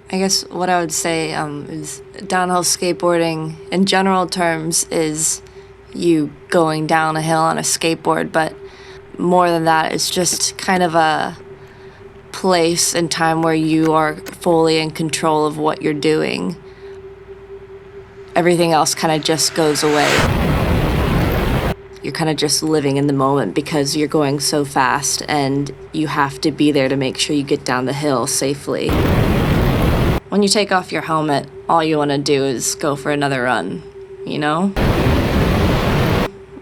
I guess what I would say is downhill skateboarding, in general terms, is you going down a hill on a skateboard, but more than that, it's just kind of a place and time where you are fully in control of what you're doing. Everything else kind of just goes away. You're kind of just living in the moment because you're going so fast and you have to be there to make sure you get down the hill safely. When you take off your helmet, all you want to do is go for another run, you know?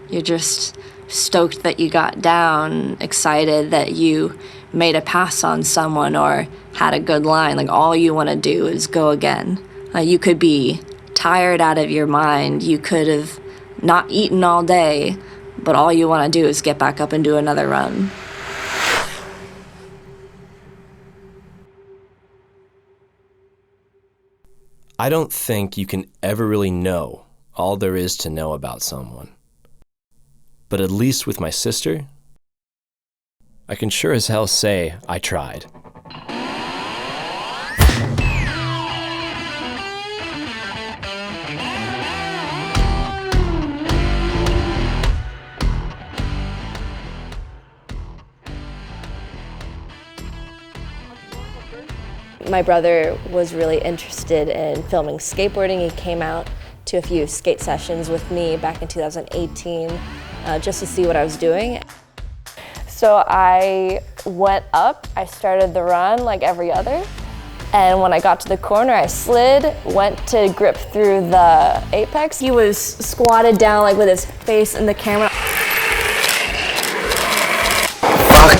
You're just stoked that you got down, excited that you made a pass on someone or had a good line. Like, all you want to do is go again. You could be tired out of your mind. You could have not eaten all day, but all you want to do is get back up and do another run. I don't think you can ever really know all there is to know about someone. But at least with my sister, I can sure as hell say I tried. My brother was really interested in filming skateboarding. He came out to a few skate sessions with me back in 2018 just to see what I was doing. So I went up, I started the run like every other, and when I got to the corner I slid, went to grip through the apex. He was squatted down like with his face in the camera.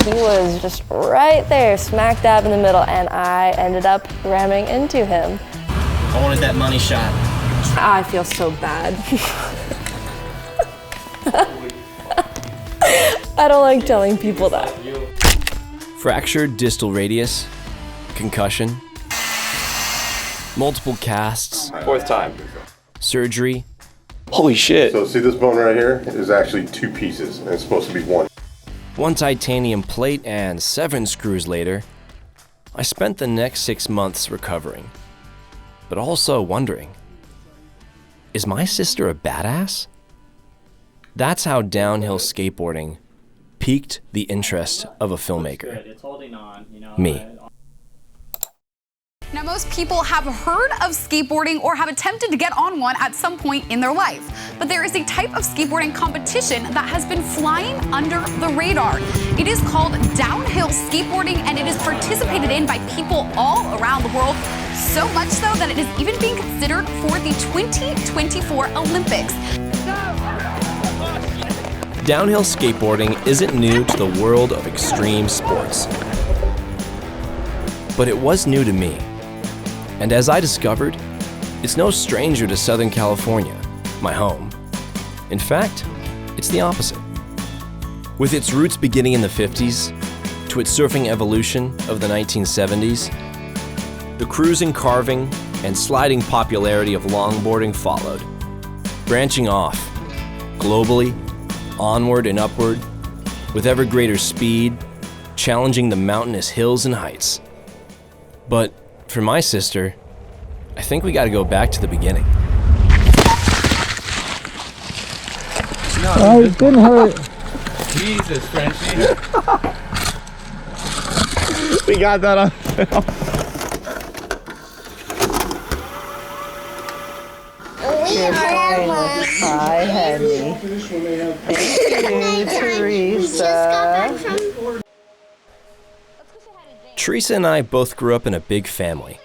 He was just right there, smack dab in the middle, and I ended up ramming into him. I wanted that money shot. I feel so bad. I don't like telling people that. Fractured distal radius, concussion, multiple casts, Fourth time. surgery. Holy shit. So see this bone right here is actually two pieces, and it's supposed to be one. One titanium plate and 7 screws later, I spent the next 6 months recovering, but also wondering, is my sister a badass? That's how downhill skateboarding piqued the interest of a filmmaker. Me. Now, most people have heard of skateboarding or have attempted to get on one at some point in their life. But there is a type of skateboarding competition that has been flying under the radar. It is called downhill skateboarding, and it is participated in by people all around the world, so much so that it is even being considered for the 2024 Olympics. Downhill skateboarding isn't new to the world of extreme sports, but it was new to me. And as I discovered, it's no stranger to Southern California, my home. In fact, it's the opposite. With its roots beginning in the 50s, to its surfing evolution of the 1970s, the cruising, carving, and sliding popularity of longboarding followed, branching off, globally, onward and upward, with ever greater speed, challenging the mountainous hills and heights. But for my sister, I think we gotta go back to the beginning. Oh, it didn't hurt. Jesus, Frenchie. We got that on film. Hi, Henry. Thank you, Teresa. Teresa and I both grew up in a big family.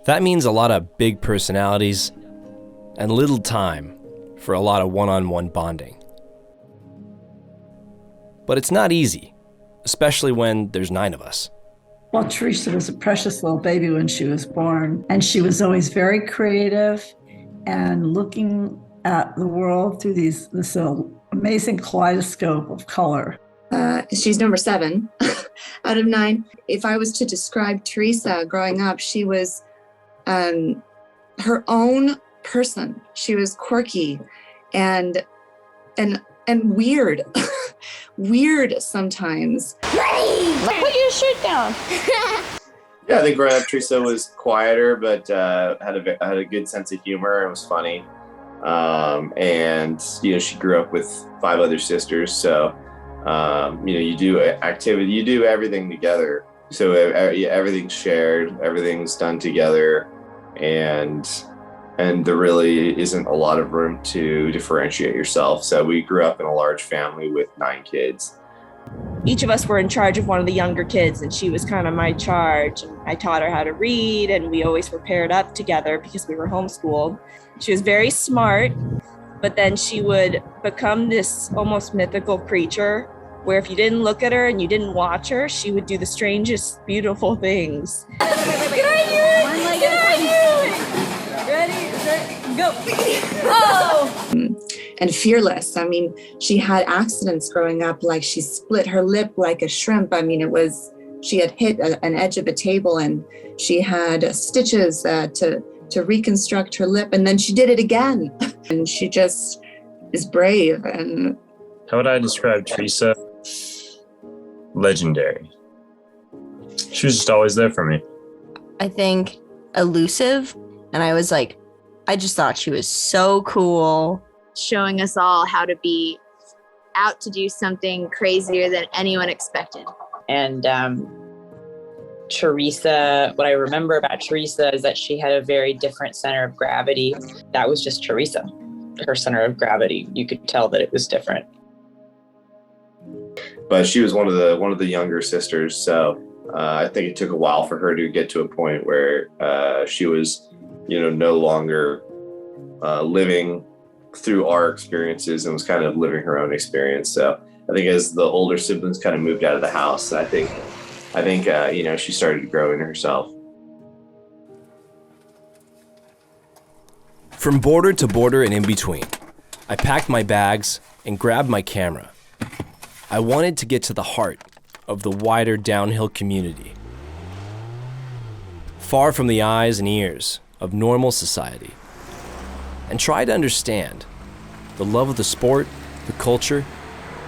That means a lot of big personalities and little time for a lot of one-on-one bonding. But it's not easy, especially when there's 9 of us. Well, Teresa was a precious little baby when she was born, and she was always very creative and looking at the world through this amazing kaleidoscope of color. She's number 7 out of 9. If I was to describe Teresa growing up, she was her own person. She was quirky and weird, weird sometimes. Put your shirt down. Yeah, I think growing up, Teresa was quieter, but had a good sense of humor. It was funny, and she grew up with 5 other sisters. So you do activity, you do everything together. So everything's shared, everything's done together, and there really isn't a lot of room to differentiate yourself. So we grew up in a large family with 9 kids. Each of us were in charge of one of the younger kids, and she was kind of my charge. I taught her how to read, and we always were paired up together because we were homeschooled. She was very smart, but then she would become this almost mythical creature where if you didn't look at her and you didn't watch her, she would do the strangest, beautiful things. Go. Oh. And fearless. I mean, she had accidents growing up, like she split her lip like a shrimp. I mean, she had hit an edge of a table and she had stitches to reconstruct her lip, and then she did it again. And she just is brave. And how would I describe Teresa? Legendary. She was just always there for me. I think elusive, and I just thought she was so cool. Showing us all how to be out to do something crazier than anyone expected. And Teresa, what I remember about Teresa is that she had a very different center of gravity. That was just Teresa. Her center of gravity, you could tell that it was different. But she was one of the younger sisters, so I think it took a while for her to get to a point where she was, no longer living through our experiences and was kind of living her own experience. So I think as the older siblings kind of moved out of the house, I think she started to grow into herself. From border to border and in between, I packed my bags and grabbed my camera. I wanted to get to the heart of the wider downhill community, far from the eyes and ears of normal society, and try to understand the love of the sport, the culture,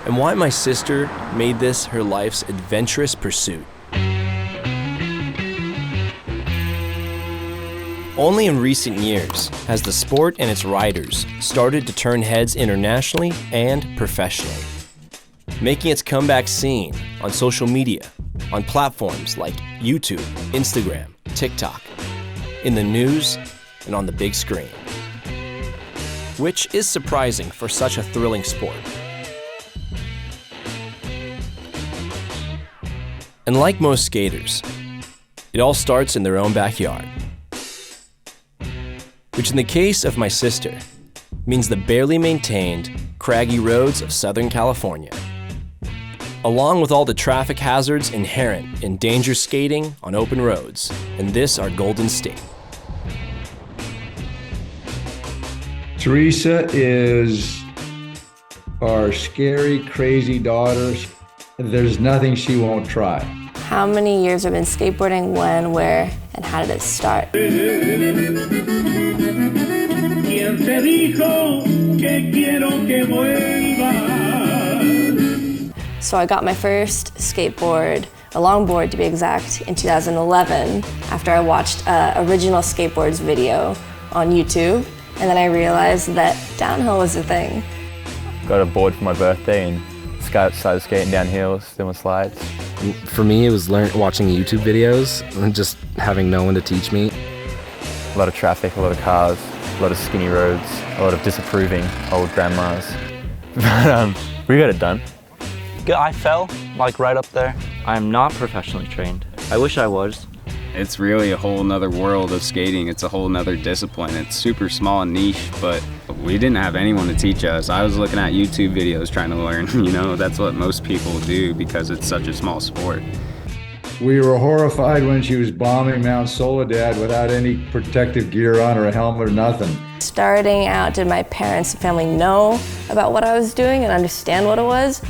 and why my sister made this her life's adventurous pursuit. Only in recent years has the sport and its riders started to turn heads internationally and professionally, making its comeback seen on social media, on platforms like YouTube, Instagram, TikTok, in the news, and on the big screen. Which is surprising for such a thrilling sport. And like most skaters, it all starts in their own backyard. Which in the case of my sister, means the barely maintained, craggy roads of Southern California, along with all the traffic hazards inherent in dangerous skating on open roads in this our Golden State. Teresa is our scary, crazy daughter. There's nothing she won't try. How many years have been skateboarding, when, where, and how did it start? So I got my first skateboard, a longboard to be exact, in 2011 after I watched Original Skateboards video on YouTube. And then I realized that downhill was a thing. Got a board for my birthday and started skating down hills, doing slides. For me, it was watching YouTube videos and just having no one to teach me. A lot of traffic, a lot of cars, a lot of skinny roads, a lot of disapproving old grandmas. But we got it done. I fell, right up there. I'm not professionally trained. I wish I was. It's really a whole nother world of skating. It's a whole nother discipline. It's super small and niche, but we didn't have anyone to teach us. I was looking at YouTube videos trying to learn, that's what most people do because it's such a small sport. We were horrified when she was bombing Mount Soledad without any protective gear on or a helmet or nothing. Starting out, did my parents and family know about what I was doing and understand what it was?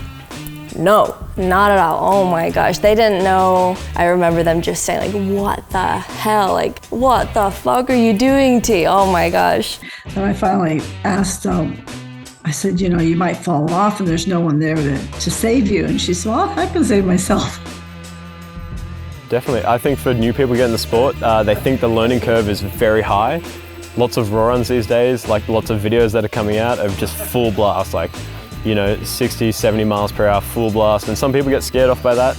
No, not at all. Oh my gosh, they didn't know. I remember them just saying what the hell? What the fuck are you doing, T? Oh my gosh. And I finally asked I said, you might fall off and there's no one there to save you. And she said, well, I can save myself. definitely. I think for new people getting the sport, they think the learning curve is very high. Lots of raw runs these days, like lots of videos that are coming out of just full blast, like, you know, 60, 70 miles per hour, full blast. And some people get scared off by that,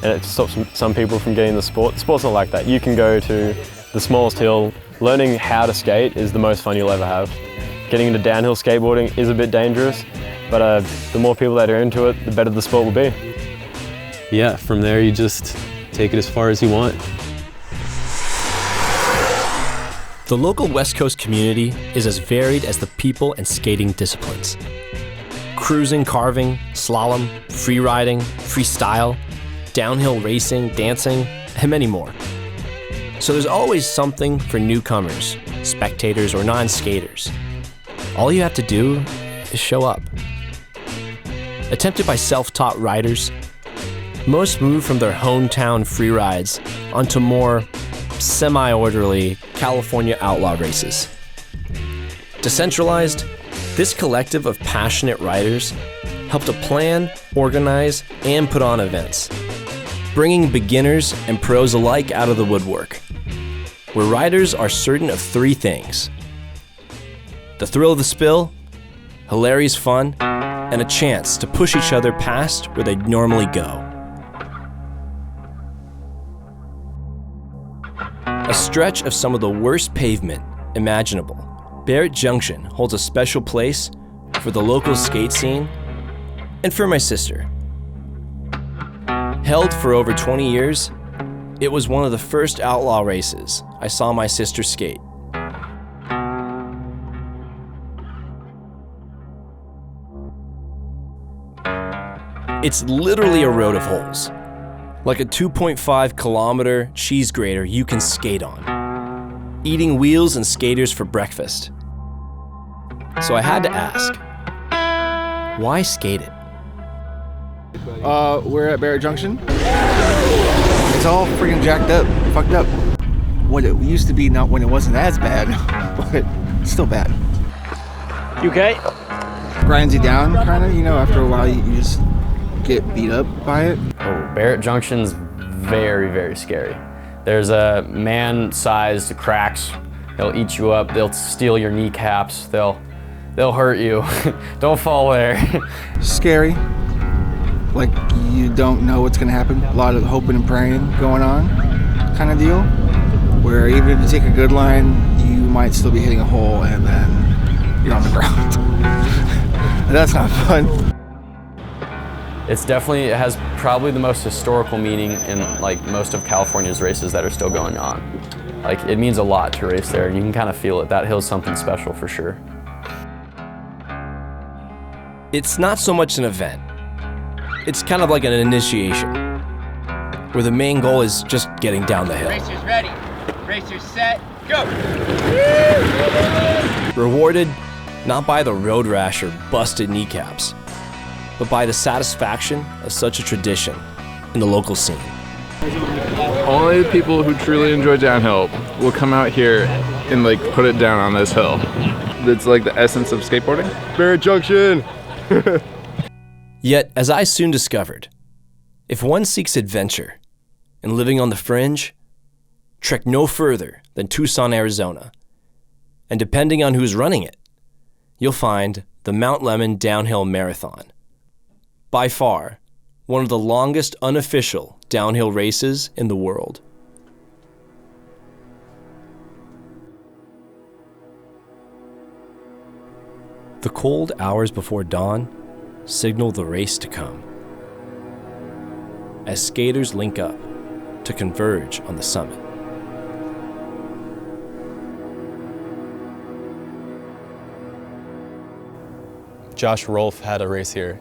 and it stops some people from getting the sport. The sport's not like that. You can go to the smallest hill. Learning how to skate is the most fun you'll ever have. Getting into downhill skateboarding is a bit dangerous, but the more people that are into it, the better the sport will be. Yeah, from there you just take it as far as you want. The local West Coast community is as varied as the people and skating disciplines. Cruising, carving, slalom, free riding, freestyle, downhill racing, dancing, and many more. So there's always something for newcomers, spectators, or non-skaters. All you have to do is show up. Attempted by self-taught riders, most move from their hometown free rides onto more semi-orderly California outlaw races. Decentralized, this collective of passionate riders help to plan, organize, and put on events, bringing beginners and pros alike out of the woodwork, where riders are certain of three things: the thrill of the spill, hilarious fun, and a chance to push each other past where they normally go. A stretch of some of the worst pavement imaginable, Barrett Junction holds a special place for the local skate scene and for my sister. Held for over 20 years, it was one of the first outlaw races I saw my sister skate. It's literally a road of holes, like a 2.5 kilometer cheese grater you can skate on, eating wheels and skaters for breakfast. So I had to ask, why skate it? We're at Barrett Junction. It's all freaking jacked up, fucked up. What it used to be, not when it wasn't as bad, but still bad. You okay? Grinds you down, kind of, you know, after a while you just get beat up by it. Oh, Barrett Junction's very, very scary. There's a man-sized cracks. They'll eat you up, they'll steal your kneecaps, they'll hurt you. Don't fall there. Scary. Like you don't know what's gonna happen. A lot of hoping and praying going on kind of deal. Where even if you take a good line, you might still be hitting a hole and then you're on the ground. That's not fun. It has probably the most historical meaning in like most of California's races that are still going on. Like it means a lot to race there, and you can kind of feel it. That hill's something special for sure. It's not so much an event. It's kind of like an initiation, where the main goal is just getting down the hill. Racers ready. Racers set. Go. Rewarded not by the road rash or busted kneecaps, but by the satisfaction of such a tradition in the local scene. Only the people who truly enjoy downhill will come out here and like put it down on this hill. It's like the essence of skateboarding. Barrett Junction! Yet, as I soon discovered, if one seeks adventure and living on the fringe, trek no further than Tucson, Arizona. And depending on who's running it, you'll find the Mount Lemmon Downhill Marathon. By far, one of the longest unofficial downhill races in the world. The cold hours before dawn signal the race to come, as skaters link up to converge on the summit. Josh Rolfe had a race here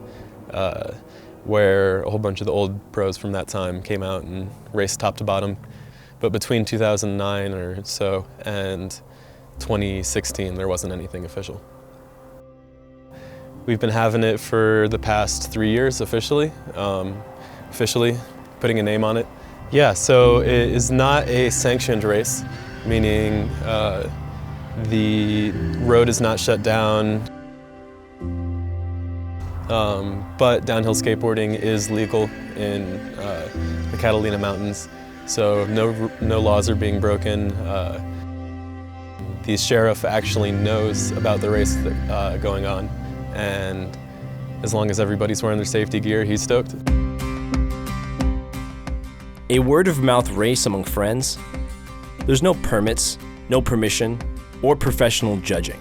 where a whole bunch of the old pros from that time came out and raced top to bottom. But between 2009 or so and 2016, there wasn't anything official. We've been having it for the past 3 years officially, putting a name on it. Yeah, so it is not a sanctioned race, meaning the road is not shut down, but downhill skateboarding is legal in the Catalina Mountains. so no laws are being broken. The sheriff actually knows about the race going on, and as long as everybody's wearing their safety gear, he's stoked. A word-of-mouth race among friends. There's no permits, no permission, or professional judging.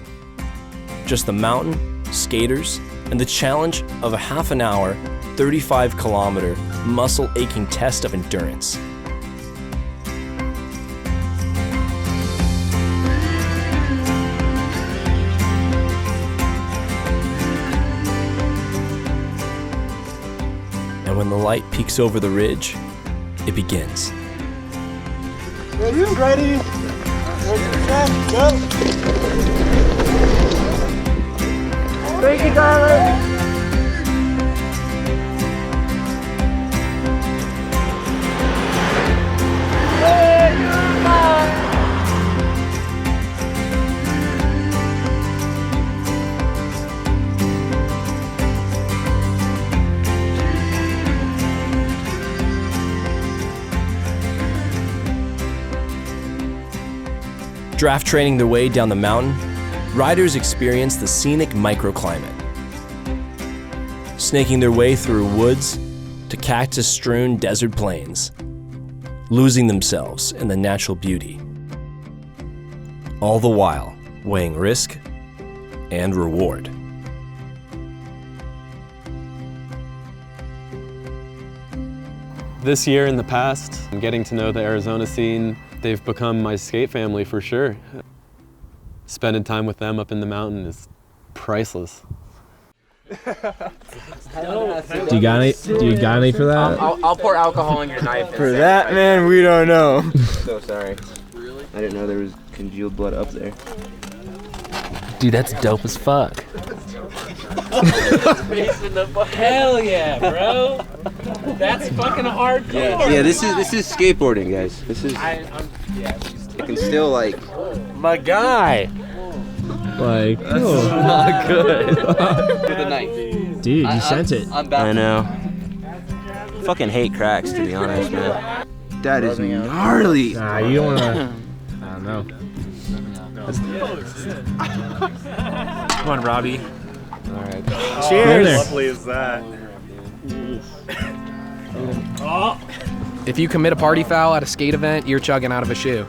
Just the mountain, skaters, and the challenge of a half an hour, 35-kilometer, muscle-aching test of endurance. And when the light peeks over the ridge, it begins. Ready, set, go! Thank you, darling! Draft training their way down the mountain, riders experience the scenic microclimate. Snaking their way through woods to cactus-strewn desert plains, losing themselves in the natural beauty. All the while weighing risk and reward. This year and the past, I'm getting to know the Arizona scene. They've become my skate family for sure. Spending time with them up in the mountain is priceless. Do you got any for that? I'll pour alcohol in your knife. For that, man, we don't know. So sorry. Really? I didn't know there was congealed blood up there. Dude, that's dope as fuck. Hell yeah, bro! That's fucking hardcore. Yeah, this is skateboarding, guys. This is. I can still like. My guy. Like, oh, not good. With a knife. Dude, you sent it. I know. Fucking hate cracks, to be honest, man. That is gnarly. Nah, you don't wanna. I don't know. Come on, Robbie. All right. Cheers. How lovely is that? If you commit a party foul at a skate event, you're chugging out of a shoe.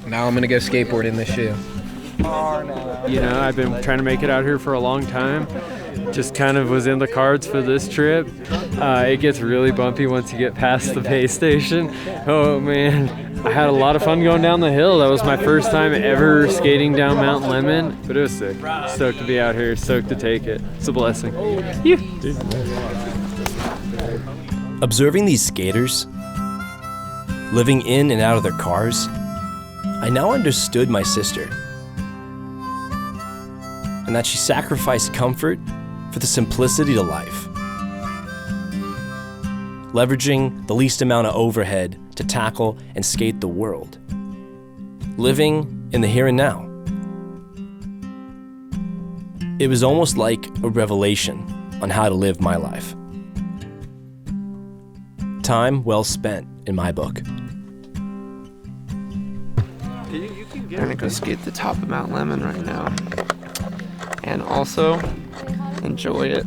Now I'm gonna go skateboard in this shoe. You know, I've been trying to make it out here for a long time. Just kind of was in the cards for this trip. It gets really bumpy once you get past the pay station. Oh man, I had a lot of fun going down the hill. That was my first time ever skating down Mount Lemmon, but it was sick. Stoked to be out here, stoked to take it. It's a blessing. Observing these skaters, living in and out of their cars, I now understood my sister, and that she sacrificed comfort for the simplicity to life. Leveraging the least amount of overhead to tackle and skate the world. Living in the here and now. It was almost like a revelation on how to live my life. Time well spent in my book. I'm gonna go skate the top of Mount Lemmon right now. And also enjoy it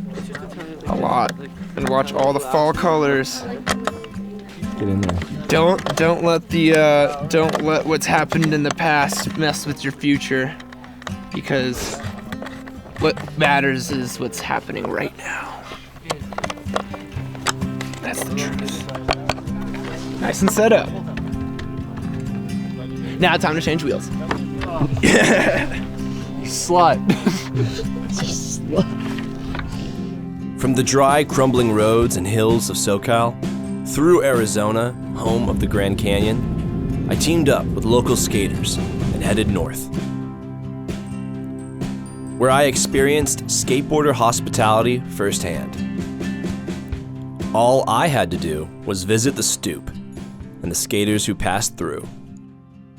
a lot and watch all the fall colors. Get in there. Don't let what's happened in the past mess with your future, because what matters is what's happening right now. That's the truth. Nice and set up. Now time to change wheels. You slut. From the dry, crumbling roads and hills of SoCal, through Arizona, home of the Grand Canyon, I teamed up with local skaters and headed north, where I experienced skateboarder hospitality firsthand. All I had to do was visit the stoop and the skaters who passed through.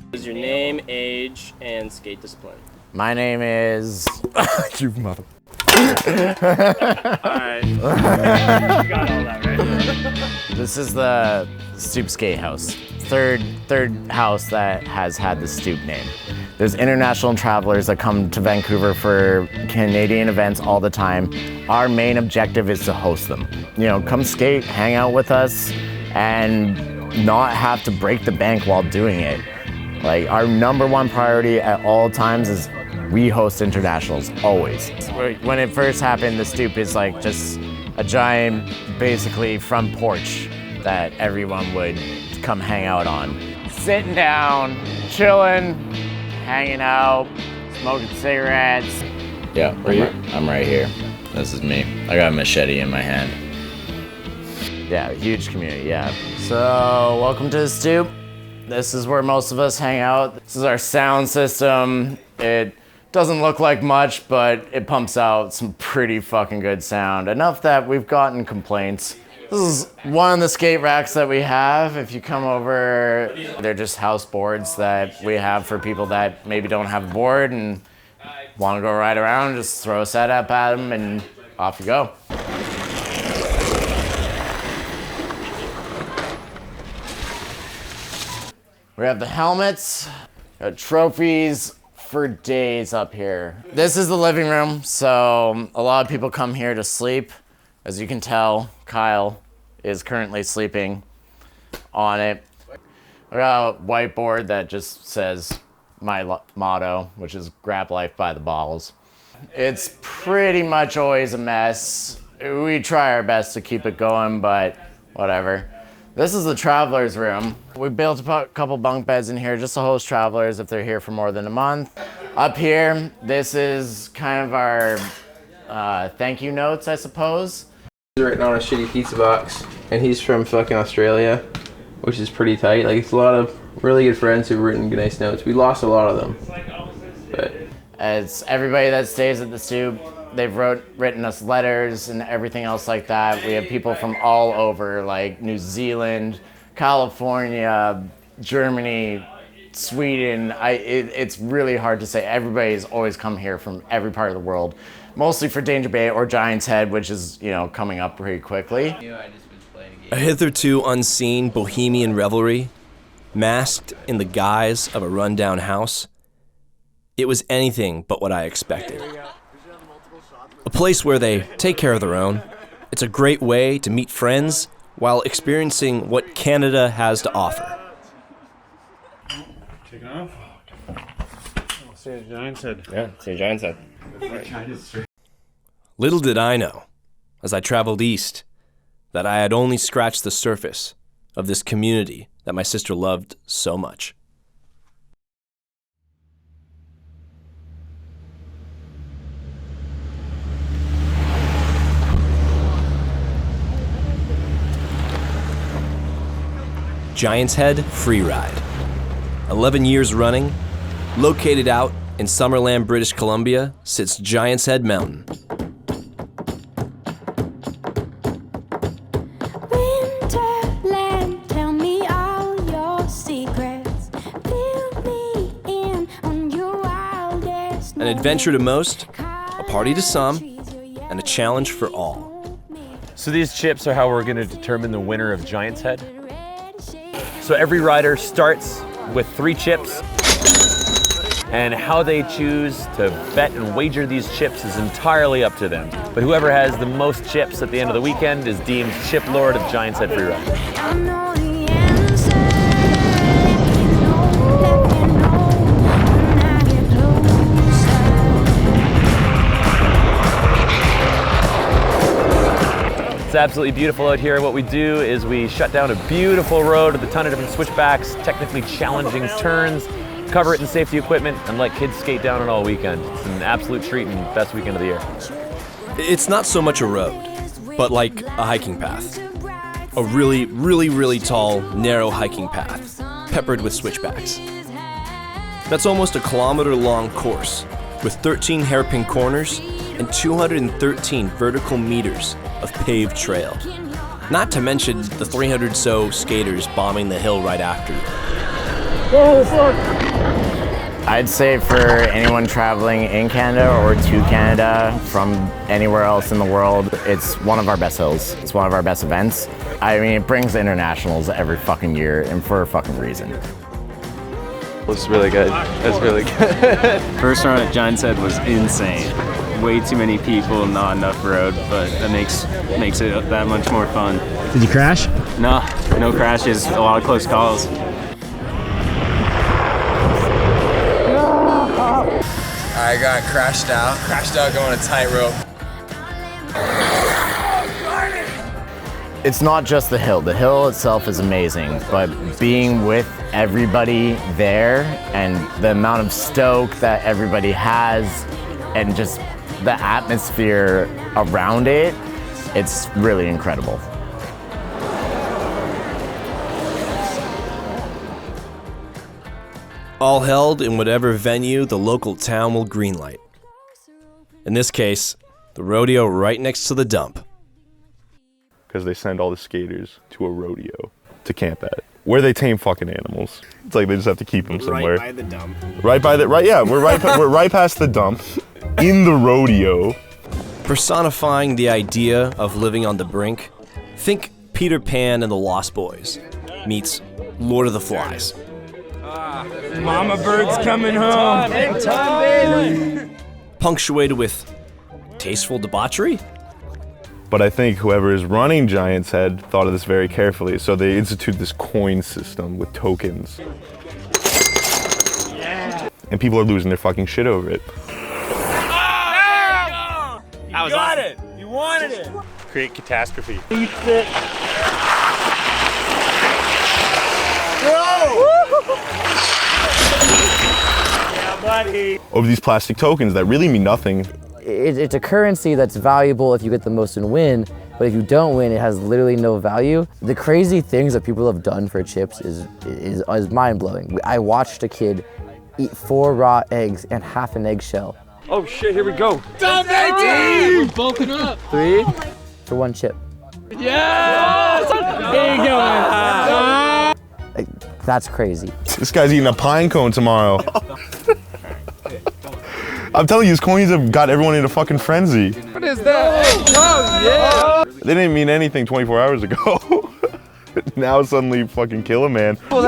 What is your name, age, and skate discipline? My name is... You mother... Alright. You got all that, right? This is the Stoop Skate House. Third house that has had the Stoop name. There's international travelers that come to Vancouver for Canadian events all the time. Our main objective is to host them. You know, come skate, hang out with us, and not have to break the bank while doing it. Like, our #1 priority at all times is we host internationals, always. When it first happened, the Stoop is like just a giant, basically front porch that everyone would come hang out on. Sitting down, chilling, hanging out, smoking cigarettes. Yeah, I'm right here. This is me. I got a machete in my hand. Yeah, huge community, yeah. So, welcome to the Stoop. This is where most of us hang out. This is our sound system. It doesn't look like much, but it pumps out some pretty fucking good sound. Enough that we've gotten complaints. This is one of the skate racks that we have. If you come over, they're just house boards that we have for people that maybe don't have a board and want to go ride around. Just throw a setup at them and off you go. We have the helmets, got trophies for days up here. This is the living room, so a lot of people come here to sleep. As you can tell, Kyle is currently sleeping on it. I got a whiteboard that just says my motto, which is grab life by the balls. It's pretty much always a mess. We try our best to keep it going, but whatever. This is the traveler's room. We built a couple bunk beds in here just to host travelers if they're here for more than a month. Up here, this is kind of our thank you notes, I suppose. He's written on a shitty pizza box, and he's from fucking Australia, which is pretty tight. Like, it's a lot of really good friends who've written nice notes. We lost a lot of them, but it's everybody that stays at the Stoop. They've written us letters and everything else like that. We have people from all over, like New Zealand, California, Germany, Sweden. It's really hard to say. Everybody's always come here from every part of the world, mostly for Danger Bay or Giant's Head, which is, you know, coming up pretty quickly. A hitherto unseen bohemian revelry, masked in the guise of a rundown house. It was anything but what I expected. A place where they take care of their own. It's a great way to meet friends while experiencing what Canada has to offer. Take it off. See a Giant's Head. Yeah, see a Giant's Head. Little did I know, as I traveled east, that I had only scratched the surface of this community that my sister loved so much. Giant's Head Freeride. 11 years running, located out in Summerland, British Columbia, sits Giant's Head Mountain. Winterland, tell me all your secrets. Fill me in on your wildest. An adventure to most, a party to some, and a challenge for all. So these chips are how we're going to determine the winner of Giant's Head. So every rider starts with 3 chips, and how they choose to bet and wager these chips is entirely up to them. But whoever has the most chips at the end of the weekend is deemed Chip Lord of Giant's Head Freeride. It's absolutely beautiful out here. What we do is we shut down a beautiful road with a ton of different switchbacks, technically challenging turns, cover it in safety equipment, and let kids skate down it all weekend. It's an absolute treat and best weekend of the year. It's not so much a road, but like a hiking path. A really, really, really tall, narrow hiking path, peppered with switchbacks. That's almost a kilometer-long course, with 13 hairpin corners and 213 vertical meters of paved trail. Not to mention the 300 so skaters bombing the hill right after you. Oh, fuck. I'd say for anyone traveling in Canada or to Canada from anywhere else in the world, it's one of our best hills. It's one of our best events. I mean, it brings internationals every fucking year, and for a fucking reason. It's really good. It's really good. First run at Giant's Head was insane. Way too many people, not enough road, but that makes it that much more fun. Did you crash? No crashes. A lot of close calls. I got crashed out going a tightrope. It's not just the hill. The hill itself is amazing, but being with everybody there and the amount of stoke that everybody has and just the atmosphere around it, it's really incredible. All held in whatever venue the local town will greenlight. In this case, the rodeo right next to the dump. Because they send all the skaters to a rodeo to camp at, where they tame fucking animals. It's like they just have to keep them somewhere. Right by the dump. Yeah, we're right past the dump, in the rodeo. Personifying the idea of living on the brink, think Peter Pan and the Lost Boys meets Lord of the Flies. Mama Bird's coming home. Big time, baby. Punctuated with tasteful debauchery? But I think whoever is running Giant's Head thought of this very carefully. So they institute this coin system with tokens. Yeah. And people are losing their fucking shit over it. You got it. You wanted it. Create catastrophe. Eat it. Yeah, buddy. Over these plastic tokens that really mean nothing. It's a currency that's valuable if you get the most and win, but if you don't win, it has literally no value. The crazy things that people have done for chips is mind-blowing. I watched a kid eat 4 raw eggs and half an eggshell. Oh shit, here we go. Dump 18! We're bulking up. 3 for 1 chip. Yes! There you go. Like, that's crazy. This guy's eating a pine cone tomorrow. I'm telling you, these coins have got everyone in a fucking frenzy. What is that? Oh yeah! They didn't mean anything 24 hours ago. Now suddenly fucking kill a man. Oh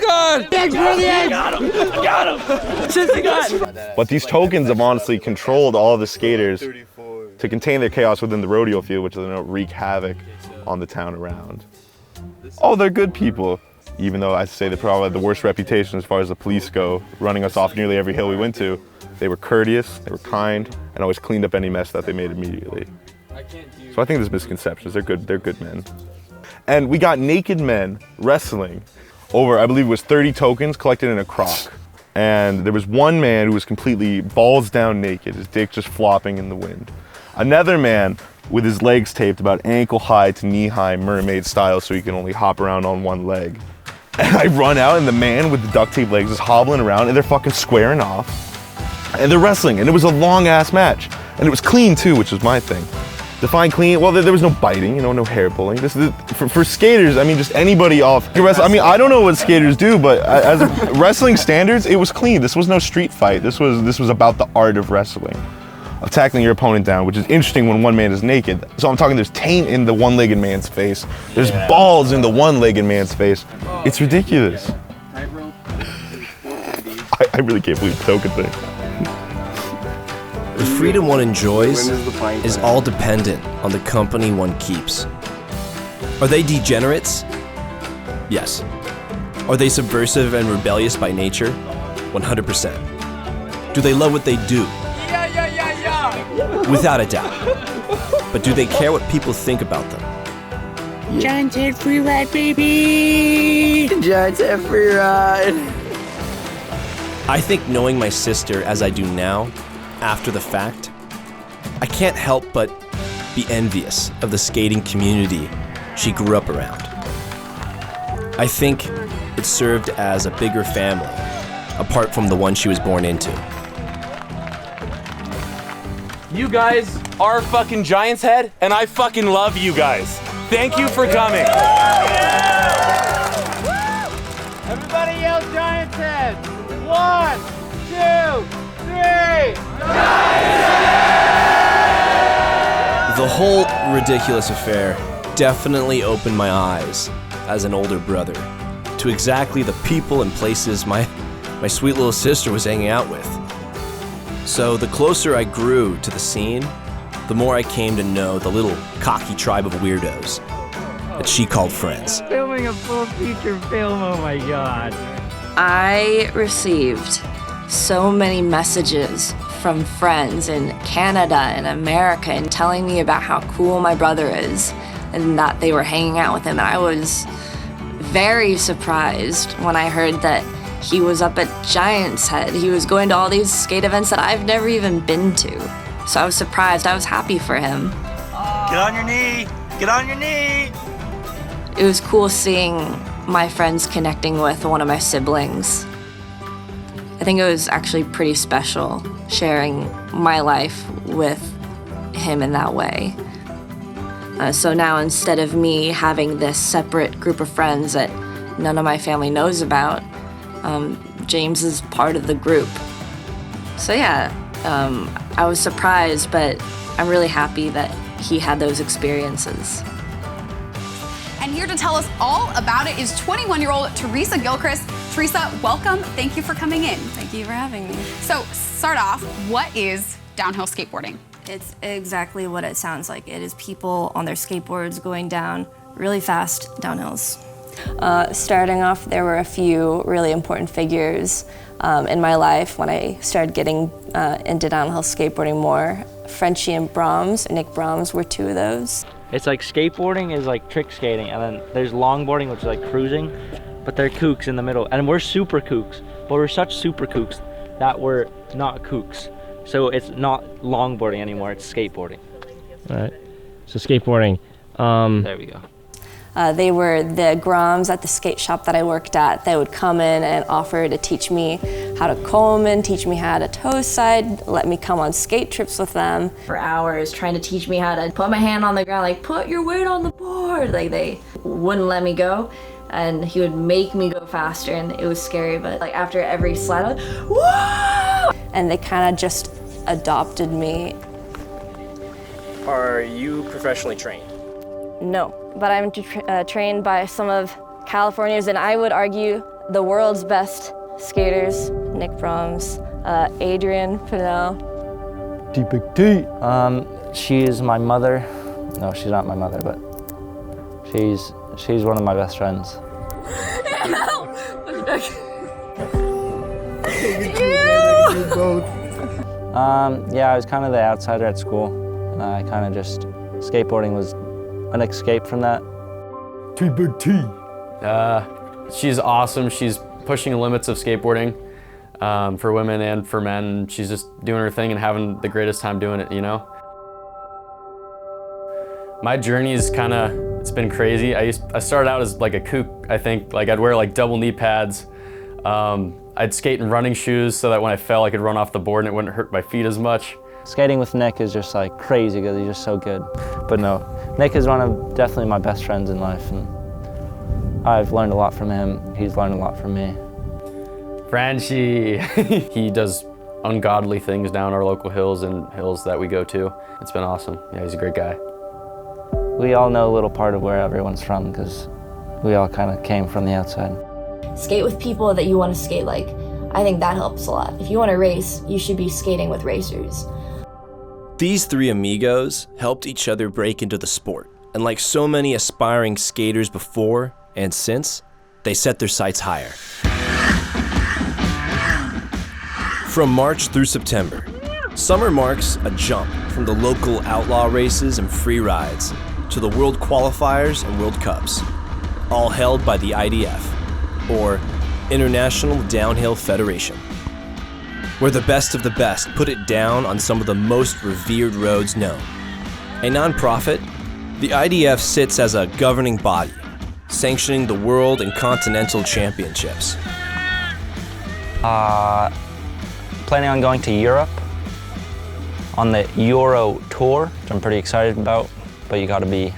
god! Eggs for the eggs! Got him! Since he got. But these tokens have honestly controlled all of the skaters to contain their chaos within the rodeo field, which is going to wreak havoc on the town around. Oh, they're good people. Even though I say they probably had the worst reputation as far as the police go, running us off nearly every hill we went to. They were courteous, they were kind, and always cleaned up any mess that they made immediately. So I think there's misconceptions. They're good men. And we got naked men wrestling over, I believe it was 30 tokens collected in a crock. And there was one man who was completely balls down naked, his dick just flopping in the wind. Another man with his legs taped about ankle high to knee high, mermaid style, so he can only hop around on one leg. And I run out and the man with the duct tape legs is hobbling around and they're fucking squaring off. And they're wrestling, and it was a long ass match. And it was clean too, which was my thing. Define clean, well there was no biting, no hair pulling. This is for skaters, I mean just anybody off. I mean I don't know what skaters do, but as wrestling standards, it was clean. This was no street fight. This was about the art of wrestling. Of tackling your opponent down, which is interesting when one man is naked. So I'm talking there's taint in the one-legged man's face. There's balls in the one-legged man's face. It's ridiculous. I really can't believe the token thing. The freedom one enjoys is all dependent on the company one keeps. Are they degenerates? Yes. Are they subversive and rebellious by nature? 100%. Do they love what they do? Without a doubt. But do they care what people think about them? Giant's Head free ride, baby! Giant's Head free ride! I think knowing my sister as I do now, after the fact, I can't help but be envious of the skating community she grew up around. I think it served as a bigger family, apart from the one she was born into. You guys are fucking Giant's Head, and I fucking love you guys. Thank you for coming. Everybody yell Giant's Head! 1, 2, 3. The whole ridiculous affair definitely opened my eyes as an older brother to exactly the people and places my sweet little sister was hanging out with. So the closer I grew to the scene, the more I came to know the little cocky tribe of weirdos that she called friends. Filming a full feature film, oh my God. I received so many messages from friends in Canada and America and telling me about how cool my brother is and that they were hanging out with him. And I was very surprised when I heard that he was up at Giant's Head. He was going to all these skate events that I've never even been to. So I was surprised. I was happy for him. Get on your knee. Get on your knee. It was cool seeing my friends connecting with one of my siblings. I think it was actually pretty special sharing my life with him in that way. So now instead of me having this separate group of friends that none of my family knows about, James is part of the group. So yeah, I was surprised, but I'm really happy that he had those experiences. And here to tell us all about it is 21-year-old Teresa Gillcrist. Teresa, welcome. Thank you for coming in. Thank you for having me. So, start off, what is downhill skateboarding? It's exactly what it sounds like. It is people on their skateboards going down really fast downhills. Starting off, there were a few really important figures in my life when I started getting into downhill skateboarding more. Frenchie and Brahms, Nick Brahms were two of those. It's like skateboarding is like trick skating, and then there's longboarding, which is like cruising, but they're kooks in the middle. And we're super kooks, but we're such super kooks that we're not kooks. So it's not longboarding anymore, it's skateboarding. All right, so skateboarding. There we go. They were the Groms at the skate shop that I worked at. They would come in and offer to teach me how to comb and teach me how to toe side, let me come on skate trips with them. For hours trying to teach me how to put my hand on the ground, like put your weight on the board. Like they wouldn't let me go and he would make me go faster and it was scary, but like after every slide, I was, whoa! And they kind of just adopted me. Are you professionally trained? No, but I'm trained by some of California's, and I would argue the world's best skaters. Nick Brahms, Adrian Pinnell. She is my mother. No, she's not my mother, but she's one of my best friends. Yeah, I was kind of the outsider at school. I kind of just, skateboarding was an escape from that. She's awesome. She's pushing the limits of skateboarding for women and for men. She's just doing her thing and having the greatest time doing it, you know? My journey is it's been crazy. I started out as like a kook, I think. Like I'd wear like double knee pads. I'd skate in running shoes so that when I fell, I could run off the board and it wouldn't hurt my feet as much. Skating with Nick is just like crazy because he's just so good. But no, Nick is definitely my best friends in life, and I've learned a lot from him. He's learned a lot from me. Frenchie, he does ungodly things down our local hills and hills that we go to. It's been awesome. Yeah, he's a great guy. We all know a little part of where everyone's from because we all kind of came from the outside. Skate with people that you want to skate like. I think that helps a lot. If you want to race, you should be skating with racers. These three amigos helped each other break into the sport, and like so many aspiring skaters before and since, they set their sights higher. From March through September, summer marks a jump from the local outlaw races and free rides to the World Qualifiers and World Cups, all held by the IDF, or International Downhill Federation, where the best of the best put it down on some of the most revered roads known. A non-profit, the IDF sits as a governing body, sanctioning the world and continental championships. Planning on going to Europe on the Euro Tour, which I'm pretty excited about, but you gotta be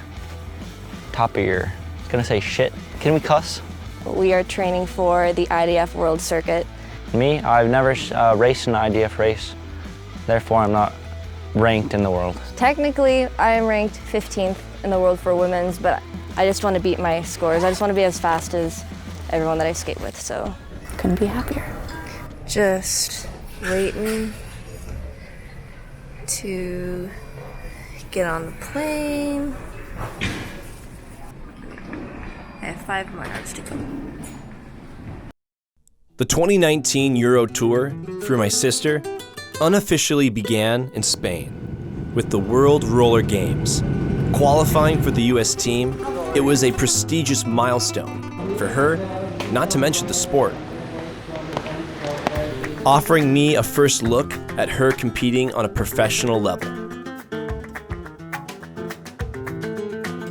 top of your, I was gonna say shit. Can we cuss? We are training for the IDF World Circuit. Me, I've never raced an IDF race. Therefore, I'm not ranked in the world. Technically, I am ranked 15th in the world for women's, but I just want to beat my scores. I just want to be as fast as everyone that I skate with, so couldn't be happier. Just waiting to get on the plane. I have 5 more hours to go. The 2019 Euro Tour, through my sister, unofficially began in Spain with the World Roller Games. Qualifying for the US team, it was a prestigious milestone for her, not to mention the sport. Offering me a first look at her competing on a professional level.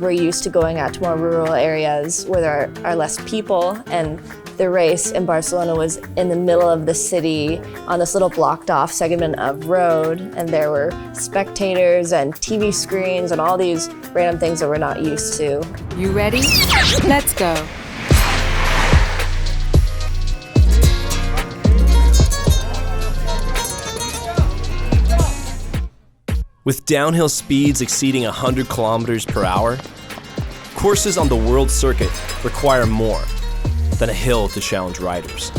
We're used to going out to more rural areas where there are less people, and the race in Barcelona was in the middle of the city on this little blocked off segment of road, and there were spectators and TV screens and all these random things that we're not used to. You ready? Let's go. With downhill speeds exceeding 100 kilometers per hour, courses on the world circuit require more than a hill to challenge riders.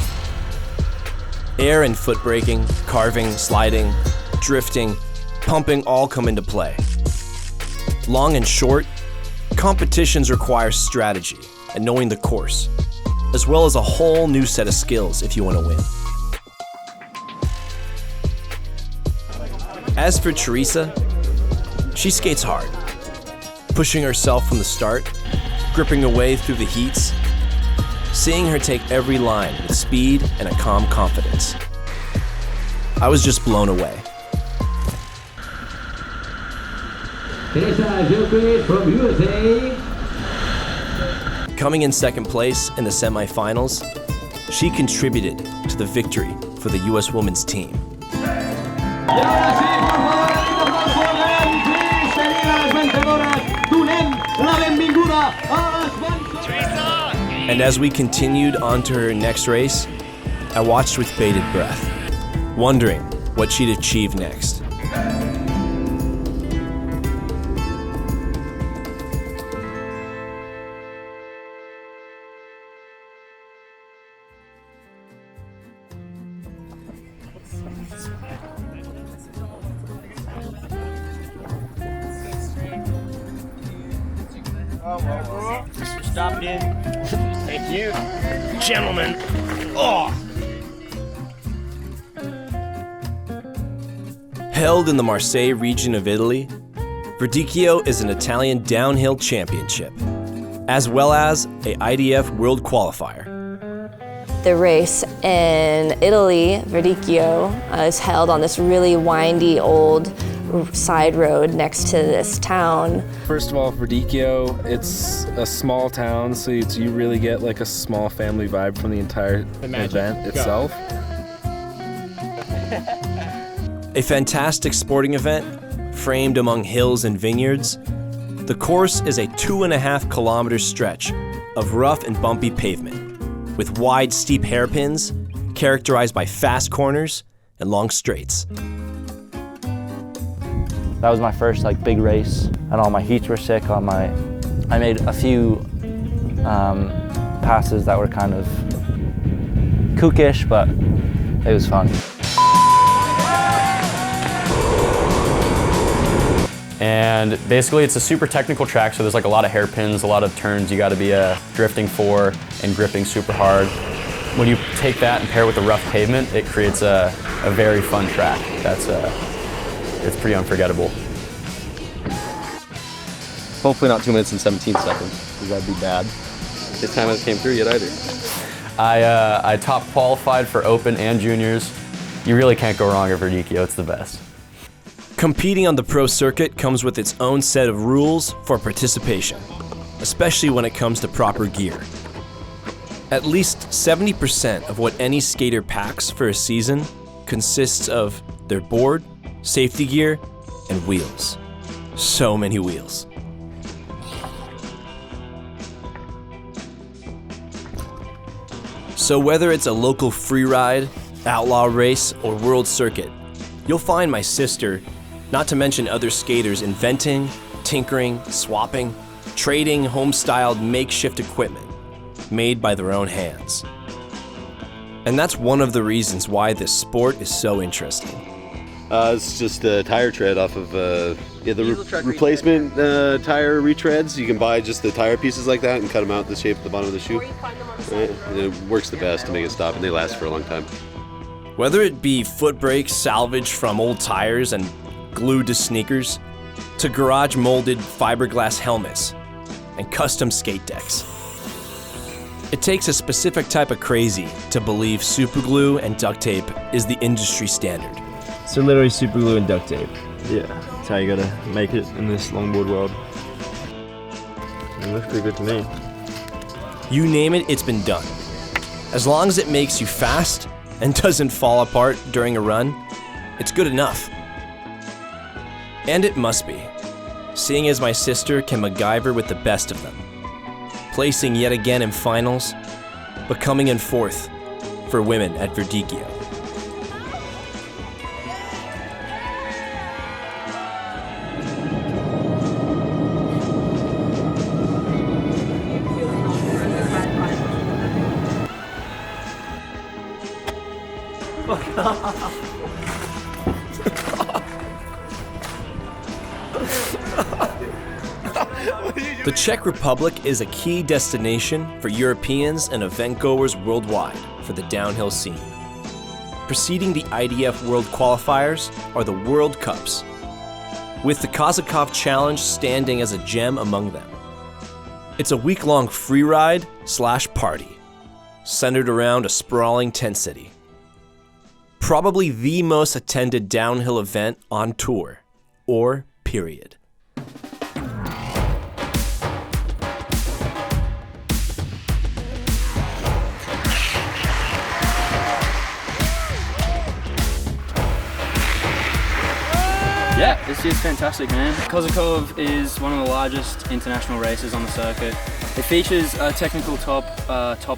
Air and foot braking, carving, sliding, drifting, pumping all come into play. Long and short, competitions require strategy and knowing the course, as well as a whole new set of skills if you want to win. As for Teresa, she skates hard, pushing herself from the start, gripping her way through the heats, seeing her take every line with speed and a calm confidence. I was just blown away. Gillcrist from USA. Coming in second place in the semifinals, she contributed to the victory for the US women's team. And as we continued on to her next race, I watched with bated breath, wondering what she'd achieve next. Thanks for stopping in. Thank you, gentlemen. Oh. Held in the Marseille region of Italy, Verdicchio is an Italian downhill championship, as well as a IDF World Qualifier. The race in Italy, Verdicchio, is held on this really windy old side road next to this town. First of all, Verdicchio, it's a small town, so you really get like a small family vibe from the entire event itself. A fantastic sporting event, framed among hills and vineyards. The course is a 2.5 kilometer stretch of rough and bumpy pavement, with wide, steep hairpins, characterized by fast corners and long straights. That was my first big race, and all my heats were sick. I made a few passes that were kind of kookish, but it was fun. And basically it's a super technical track, so there's a lot of hairpins, a lot of turns you gotta be drifting for and gripping super hard. When you take that and pair it with the rough pavement, it creates a very fun track. It's pretty unforgettable. Hopefully not 2 minutes and 17 seconds, because that'd be bad. This time it came through yet either. I top qualified for Open and Juniors. You really can't go wrong at Verdicchio, it's the best. Competing on the pro circuit comes with its own set of rules for participation, especially when it comes to proper gear. At least 70% of what any skater packs for a season consists of their board, safety gear, and wheels. So many wheels. So whether it's a local free ride, outlaw race, or world circuit, you'll find my sister, not to mention other skaters, inventing, tinkering, swapping, trading home-styled makeshift equipment made by their own hands. And that's one of the reasons why this sport is so interesting. It's just a tire tread off of the replacement tire retreads. You can buy just the tire pieces like that and cut them out the shape at the bottom of the shoe. And it works the best to make it stop, and they last for a long time. Whether it be foot brakes salvaged from old tires and glued to sneakers, to garage-molded fiberglass helmets and custom skate decks. It takes a specific type of crazy to believe superglue and duct tape is the industry standard. So literally super glue and duct tape. Yeah, that's how you gotta make it in this longboard world. It looks pretty good to me. You name it, it's been done. As long as it makes you fast and doesn't fall apart during a run, it's good enough. And it must be, seeing as my sister can MacGyver with the best of them. Placing yet again in finals, but coming in fourth for women at Verdicchio. The Czech Republic is a key destination for Europeans and event goers worldwide for the downhill scene. Preceding the IDF World Qualifiers are the World Cups, with the Kozakov Challenge standing as a gem among them. It's a week-long free ride / party, centered around a sprawling tent city. Probably the most attended downhill event on tour, or period. Yeah, this year's fantastic, man. Kozakov is one of the largest international races on the circuit. It features a technical top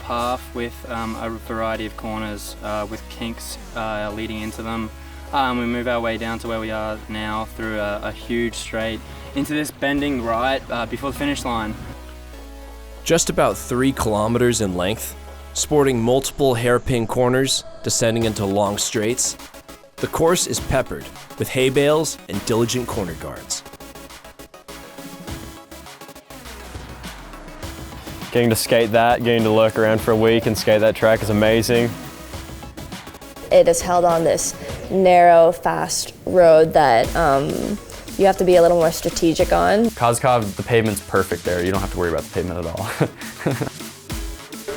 half with a variety of corners with kinks leading into them. We move our way down to where we are now through a huge straight into this bending right before the finish line. Just about 3 kilometers in length, sporting multiple hairpin corners descending into long straights, the course is peppered with hay bales and diligent corner guards. Getting to skate that, getting to lurk around for a week and skate that track is amazing. It is held on this narrow, fast road that you have to be a little more strategic on. Kozakov, the pavement's perfect there. You don't have to worry about the pavement at all.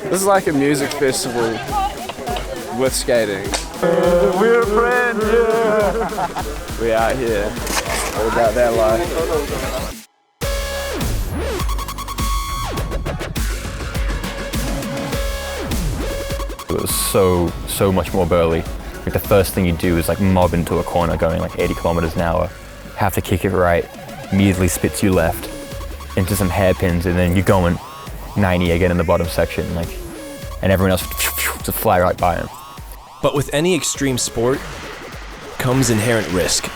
This is like a music festival with skating. We're friends, yeah! We out here, all about that life. It was so much more burly. Like the first thing you do is like mob into a corner going like 80 kilometers an hour, have to kick it right, immediately spits you left into some hairpins, and then you're going 90 again in the bottom section, and everyone else just fly right by him. But with any extreme sport comes inherent risk.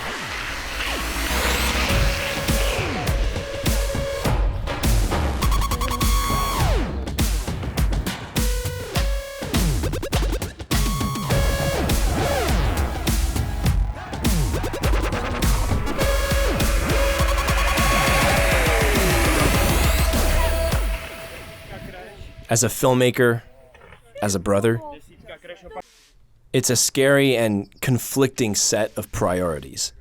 As a filmmaker, as a brother, it's a scary and conflicting set of priorities.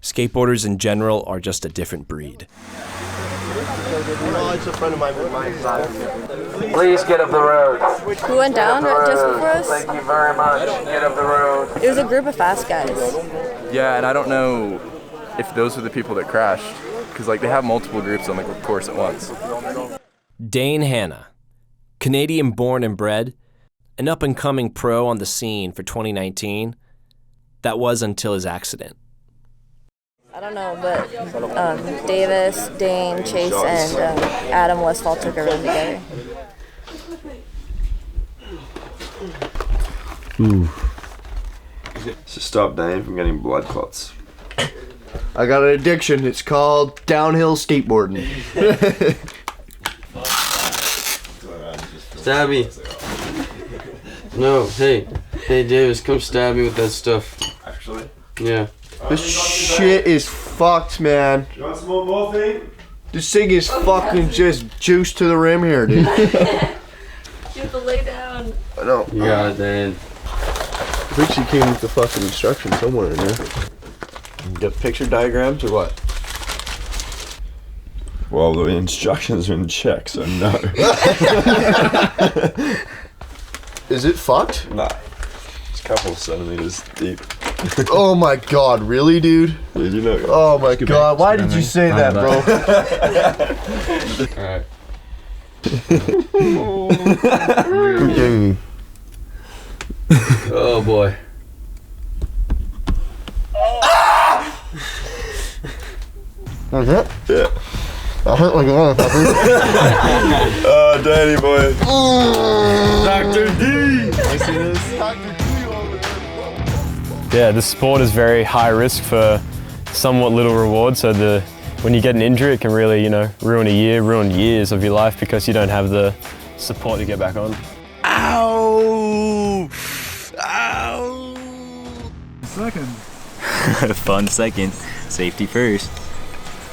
Skateboarders in general are just a different breed. It's a friend of mine with my side. Please get up the road. Who went down just before us? Thank you very much. Get up the road. It was a group of fast guys. Yeah, and I don't know if those are the people that crashed, because they have multiple groups on the course at once. Dane Hanna, Canadian born and bred, an up-and-coming pro on the scene for 2019. That was until his accident. I don't know, but Davis, Dane, Chase, and Adam Westfall took a run together. Ooh. So stop dying from getting blood clots. I got an addiction. It's called downhill skateboarding. Stab me. No, hey, Davis, come stab me with that stuff. Actually? Yeah. This shit is fucked, man. You want some more morphine? This thing is fucking just juice to the rim here, dude. You have to lay down. I know. You got it, Dan. I think she came with the fucking instructions somewhere in there. You got picture diagrams or what? Well, the instructions are in check, so no. Is it fucked? Nah. It's a couple of centimeters deep. Oh my god, really, dude? Did you know? Oh my god, why did you say that, bro? Alright. Okay. Oh boy. That's it? Yeah. I hurt like a motherfucker. Oh, daddy boy. Dr. D! You see this? Yeah, this sport is very high risk for somewhat little reward. So when you get an injury, it can really, you know, ruin years of your life because you don't have the support to get back on. Ow! Ow! Second. Fun second. Safety first.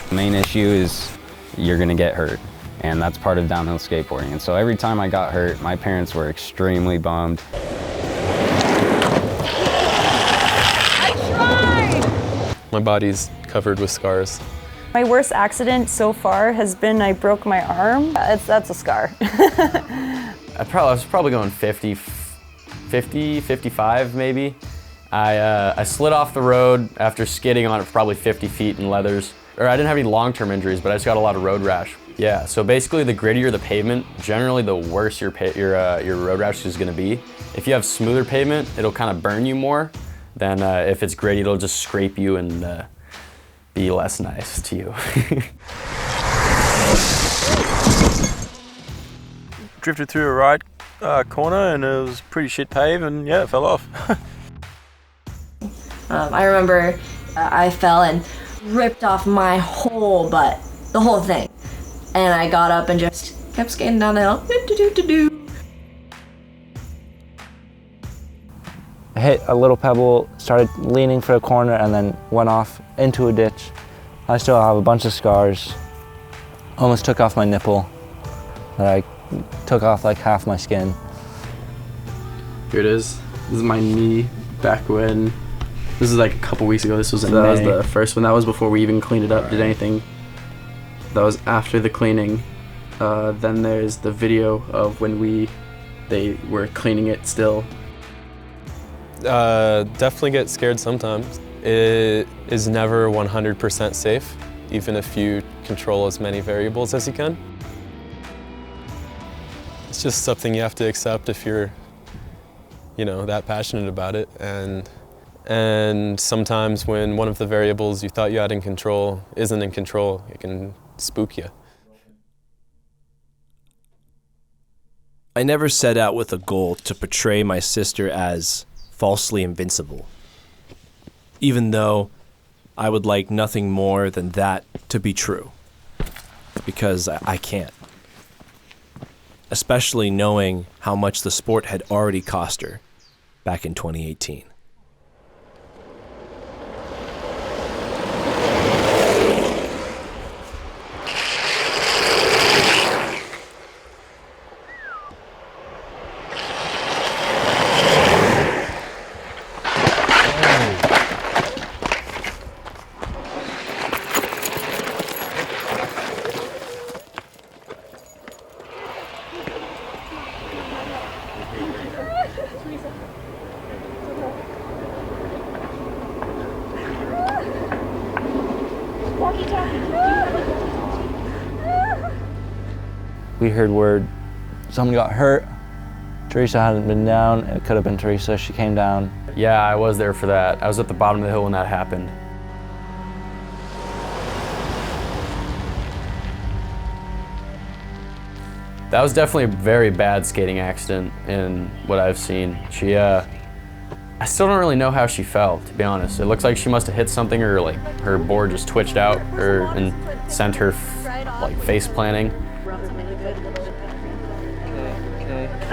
The main issue is you're gonna get hurt, and that's part of downhill skateboarding. And so every time I got hurt, my parents were extremely bummed. My body's covered with scars. My worst accident so far has been I broke my arm. That's a scar. I was probably going 50, 55 maybe. I slid off the road after skidding on it for probably 50 feet in leathers. Or I didn't have any long-term injuries, but I just got a lot of road rash. Yeah, so basically the grittier the pavement, generally the worse your road rash is gonna be. If you have smoother pavement, it'll kind of burn you more than if it's gritty, it'll just scrape you and be less nice to you. Drifted through a right corner and it was pretty shit pave and yeah, it fell off. I remember I fell and ripped off my whole butt, the whole thing. And I got up and just kept skating down the hill. I hit a little pebble, started leaning for a corner, and then went off into a ditch. I still have a bunch of scars. Almost took off my nipple. I took off like half my skin. Here it is. This is my knee back when. This is like a couple weeks ago. This was in May. That was the first one. That was before we even cleaned it up, did anything. That was after the cleaning. Then there's the video of when they were cleaning it still. Definitely get scared sometimes. It is never 100% safe, even if you control as many variables as you can. It's just something you have to accept if you're, you know, that passionate about it. And sometimes when one of the variables you thought you had in control isn't in control, it can spook you. I never set out with a goal to portray my sister as falsely invincible, even though I would like nothing more than that to be true, because I can't. Especially knowing how much the sport had already cost her back in 2018. We heard word someone got hurt. Teresa hadn't been down. It could have been Teresa. She came down. Yeah, I was there for that. I was at the bottom of the hill when that happened. That was definitely a very bad skating accident in what I've seen. She, I I still don't really know how she felt, to be honest. It looks like she must have hit something, or like her board just twitched out and sent her like face planting.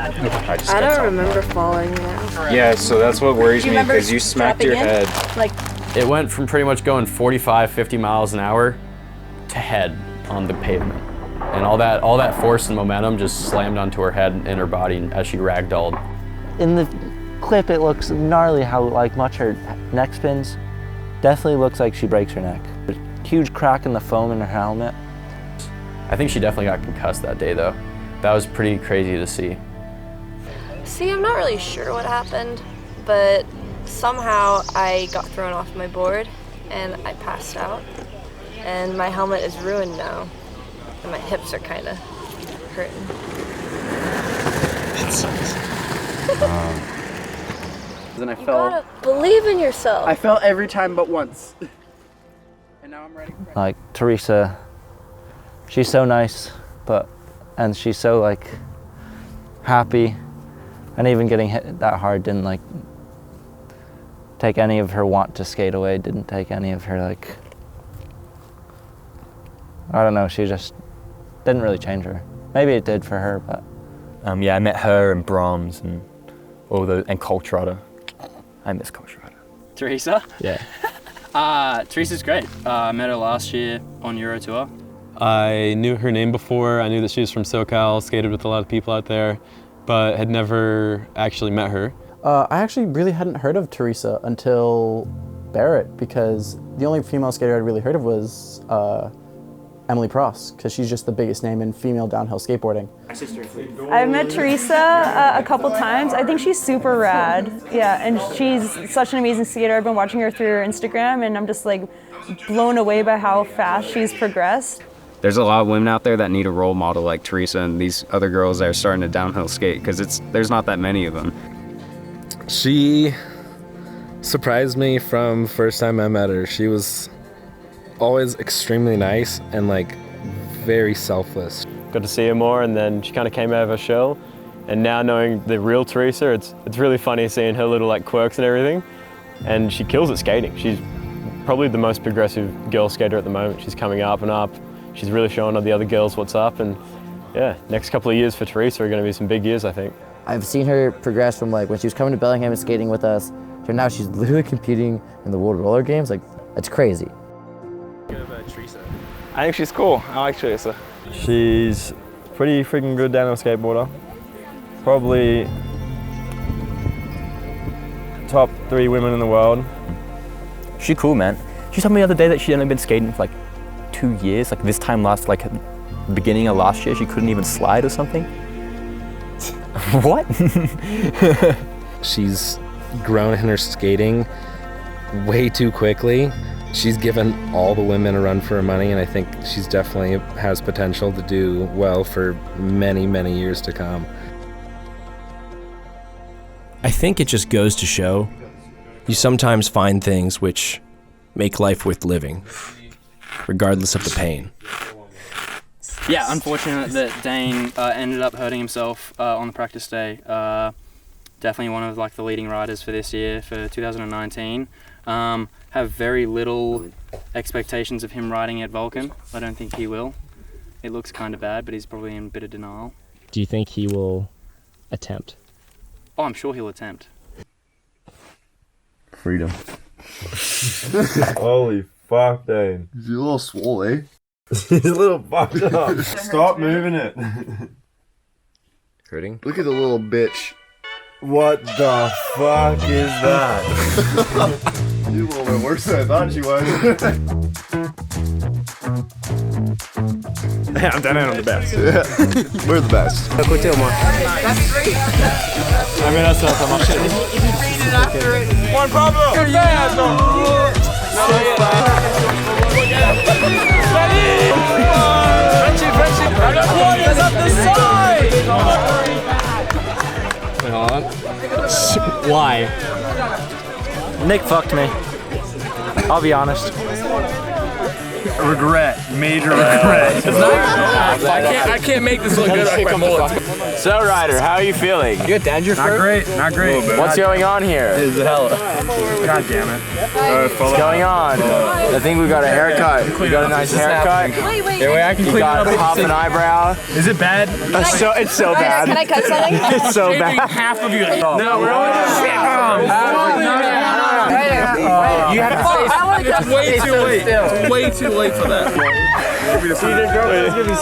I don't remember falling now. Yeah, so that's what worries me, because you smacked your head. Like, it went from pretty much going 45, 50 miles an hour to head on the pavement. And all that force and momentum just slammed onto her head and her body as she ragdolled. In the clip, it looks gnarly how much her neck spins. Definitely looks like she breaks her neck. There's a huge crack in the foam in her helmet. I think she definitely got concussed that day, though. That was pretty crazy to see. See, I'm not really sure what happened, but somehow I got thrown off my board and I passed out. And my helmet is ruined now. And my hips are kind of hurting. That sucks. Then I You fell. gotta believe in yourself. I fell every time but once. And now I'm ready. Like Teresa, she's so nice, and she's so happy, and even getting hit that hard didn't take any of her want to skate away, didn't take any of her I don't know, she just didn't really change her. Maybe it did for her, but. Yeah, I met her and Brahms and and Coltrada. I miss Coltrada. Teresa? Yeah. Teresa's great. I met her last year on Euro Tour. I knew her name before. I knew that she was from SoCal, skated with a lot of people out there, but had never actually met her. I actually really hadn't heard of Teresa until Barrett, because the only female skater I'd really heard of was Emily Pross, because she's just the biggest name in female downhill skateboarding. I've met Teresa a couple times. I think she's super rad. Yeah, and she's such an amazing skater. I've been watching her through her Instagram, and I'm just blown away by how fast she's progressed. There's a lot of women out there that need a role model like Teresa and these other girls that are starting to downhill skate, because there's not that many of them. She surprised me from the first time I met her. She was always extremely nice and very selfless. Got to see her more, and then she kind of came out of her shell. And now knowing the real Teresa, it's really funny seeing her little quirks and everything. And she kills at skating. She's probably the most progressive girl skater at the moment. She's coming up and up. She's really showing all the other girls what's up. And yeah, next couple of years for Teresa are going to be some big years, I think. I've seen her progress from when she was coming to Bellingham and skating with us to now she's literally competing in the World Roller Games. It's crazy. I think she's cool. I like Teresa. She's pretty freaking good downhill skateboarder. Probably top 3 women in the world. She's cool, man. She told me the other day that she'd only been skating for 2 years. This time beginning of last year, she couldn't even slide or something. What? She's grown in her skating way too quickly. She's given all the women a run for her money, and I think she's definitely has potential to do well for many, many years to come. I think it just goes to show you sometimes find things which make life worth living, regardless of the pain. Yeah, unfortunate that Dane ended up hurting himself on the practice day. Definitely one of the leading riders for this year, for 2019. Have very little expectations of him riding at Vulcan. I don't think he will. It looks kind of bad, but he's probably in a bit of denial. Do you think he will attempt? Oh, I'm sure he'll attempt. Freedom. Holy fuck, Dane. He's a little swole, eh? He's a little fucked up. Stop moving it. Hurting? Look at the little bitch. What the fuck is that? She's a little bit worse than I thought she was. Yeah, I'm down on the best. Yeah. We're the best. Quick tail more. That's great. I mean, that's not so much. If you beat it after it. Juan Pablo! Friendship. I got warriors up the side. Wait, hold on. Why? Nick fucked me. I'll be honest. Regret. Major regret. I can't make this look good. So, Ryder, how are you feeling? Good, dandruff. Not great, not great. What's going on here? Is hell. God damn it. What's going on? I think we got a haircut. We got a nice haircut. Wait, I can clean it up. Half an eyebrow. Is it bad? It's so bad. Can I cut something? It's so bad. Half of you. No, we're only You have to say it's way too late. It's way too late for that.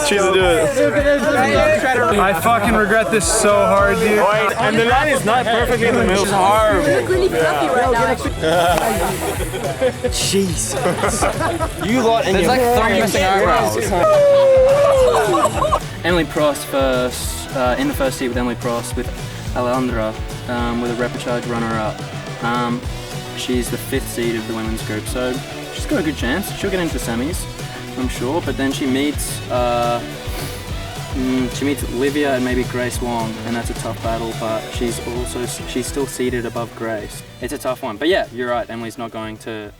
Choose to do it. I fucking regret this so hard, dude. And the line is not perfectly in the middle. It's hard. You look really fluffy right now. Jesus. You lot in your missing eyebrows. Emily Prost first, in the first heat with Emily Prost with Alejandra, with a repechage runner-up. She's the 5th seed of the women's group, so she's got a good chance. She'll get into semis, I'm sure, but then she meets Livia and maybe Grace Wong, and that's a tough battle, but she's still seated above Grace. It's a tough one, but yeah, you're right, Emily's not going to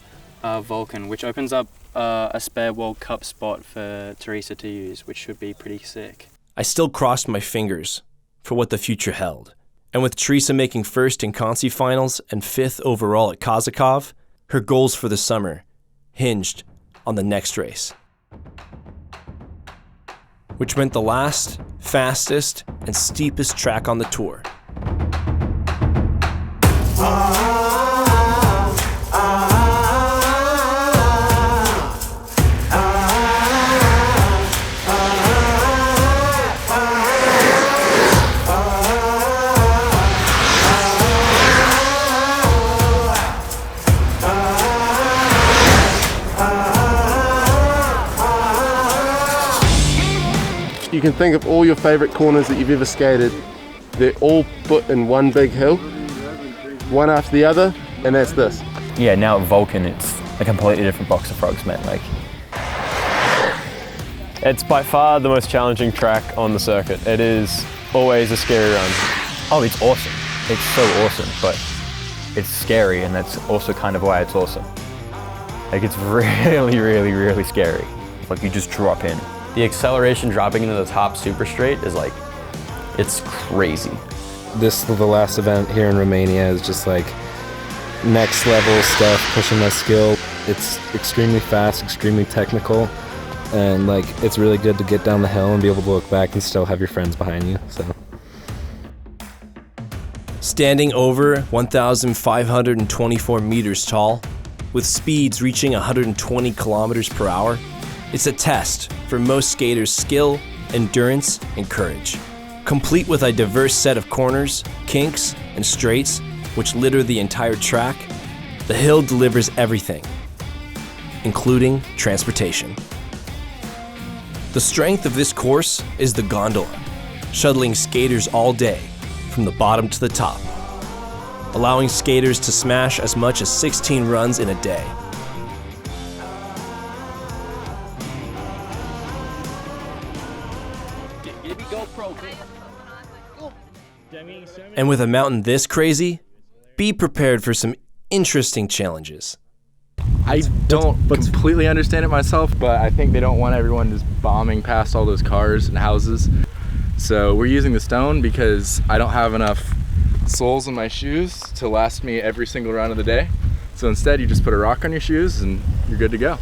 Vulcan, which opens up a spare World Cup spot for Teresa to use, which should be pretty sick. I still crossed my fingers for what the future held. And with Teresa making 1st in Conci finals and 5th overall at Kazakov, her goals for the summer hinged on the next race. Which meant the last, fastest, and steepest track on the tour. You can think of all your favorite corners that you've ever skated. They're all put in one big hill, one after the other, and that's this. Yeah, now at Vulcan, it's a completely different box of frogs, man. Like, it's by far the most challenging track on the circuit. It is always a scary run. oh, it's awesome. It's so awesome, but it's scary, and that's also kind of why it's awesome. Like, it's really, really, really scary. Like, you just drop in. The acceleration dropping into the top super straight is like, it's crazy. The last event here in Romania is just like next level stuff, pushing my skill. It's extremely fast, extremely technical, and like it's really good to get down the hill and be able to look back and still have your friends behind you. So, standing over 1,524 meters tall, with speeds reaching 120 kilometers per hour, it's a test for most skaters' skill, endurance, and courage. Complete with a diverse set of corners, kinks, and straights, which litter the entire track, the hill delivers everything, including transportation. The strength of this course is the gondola, shuttling skaters all day, from the bottom to the top, allowing skaters to smash as much as 16 runs in a day. And with a mountain this crazy, be prepared for some interesting challenges. I don't completely understand it myself, but I think they don't want everyone just bombing past all those cars and houses. So we're using the stone because I don't have enough soles in my shoes to last me every single round of the day. So instead, you just put a rock on your shoes and you're good to go.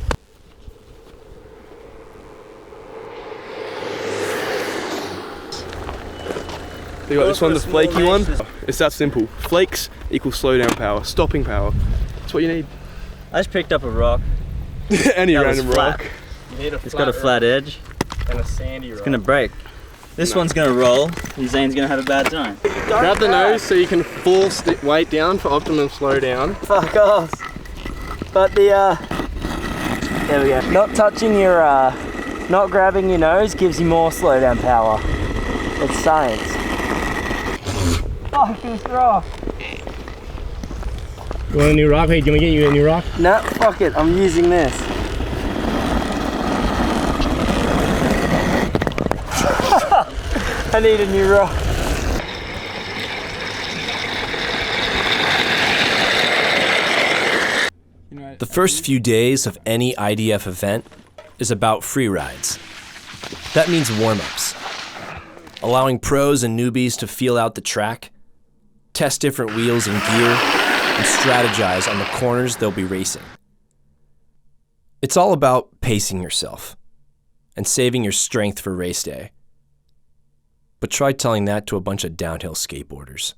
You got this one, the flaky one. It's that simple. Flakes equals slowdown power, stopping power. That's what you need. I just picked up a rock. Any random rock. It's got a flat edge. And a sandy rock. It's gonna break. This one's gonna roll. Zane's gonna have a bad time. Grab the nose so you can full weight down for optimum slowdown. Fuck off. But there we go. Not touching your, not grabbing your nose gives you more slowdown power. It's science. Fuck this rock. You want a new rock? Hey, do you want me to get you a new rock? Nah, fuck it. I'm using this. I need a new rock. The first few days of any IDF event is about free rides. That means warm-ups. allowing pros and newbies to feel out the track, test different wheels and gear, and strategize on the corners they'll be racing. It's all about pacing yourself and saving your strength for race day. But try telling that to a bunch of downhill skateboarders.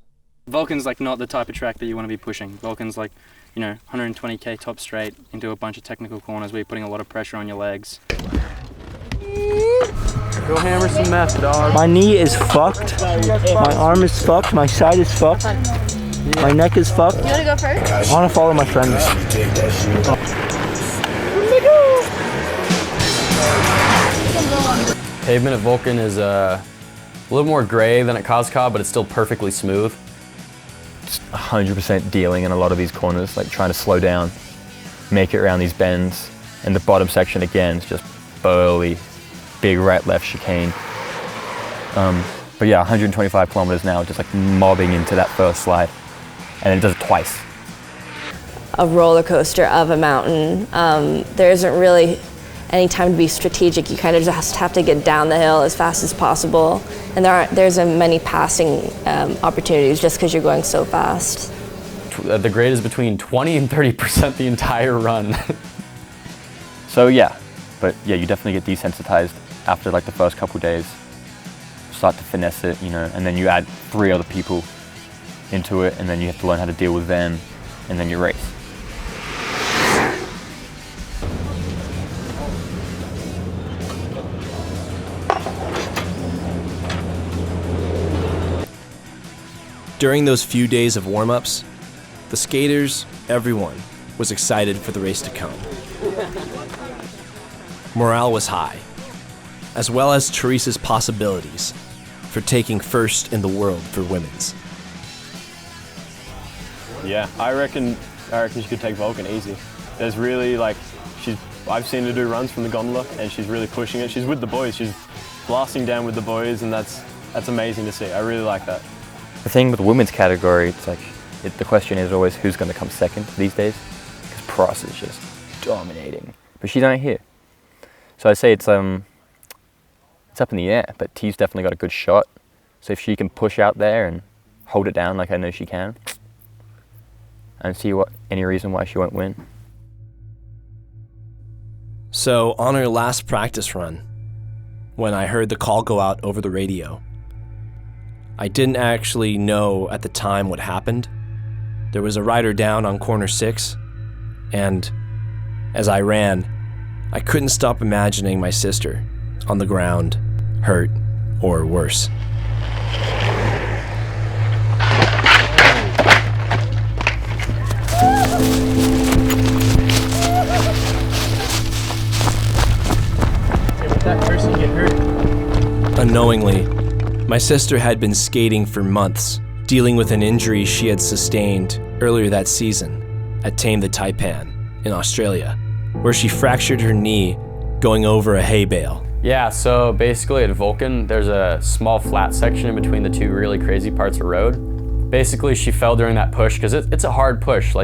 Vulcan's like not the type of track that you want to be pushing. Vulcan's like, 120k top straight into a bunch of technical corners where you're putting a lot of pressure on your legs. Go hammer some meth, dog. My knee is fucked. My arm is fucked. My side is fucked. My neck is fucked. You wanna go first? I wanna follow my friends. Pavement at Vulcan is a little more gray than at Coscob, but it's still perfectly smooth. Just 100% dealing in a lot of these corners, like trying to slow down, make it around these bends. And the bottom section again is just burly, big right-left chicane. But yeah, 125 kilometers now, just like mobbing into that first slide. And it does it twice. A roller coaster of a mountain. There isn't really any time to be strategic. You kind of just have to get down the hill as fast as possible. And there's many passing opportunities just because you're going so fast. The grade is between 20 and 30% the entire run. So yeah, but yeah, you definitely get desensitized after like the first couple days. Start to finesse it, and then you add 3 other people into it, and then you have to learn how to deal with them, and then you race. During those few days of warm-ups, the skaters, everyone, was excited for the race to come. Morale was high, as well as Teresa's possibilities for taking first in the world for women's. Yeah, I reckon she could take Vulcan easy. There's really I've seen her do runs from the gondola and she's really pushing it. She's with the boys, she's blasting down with the boys, and that's amazing to see. I really like that. The thing with the women's category, it's like, the question is always who's going to come second these days, because Pross is just dominating. But she's not here. So I'd say it's up in the air, but T's definitely got a good shot. So if she can push out there and hold it down like I know she can, I don't see any reason why she won't win. So on her last practice run, when I heard the call go out over the radio, I didn't actually know at the time what happened. There was a rider down on corner 6, and as I ran, I couldn't stop imagining my sister on the ground, hurt or worse. Did that person get hurt? Unknowingly, my sister had been skating for months, dealing with an injury she had sustained earlier that season at Tame the Taipan in Australia, where she fractured her knee going over a hay bale. Yeah, so basically at Vulcan, there's a small flat section in between the 2 really crazy parts of road. Basically, she fell during that push because it's a hard push.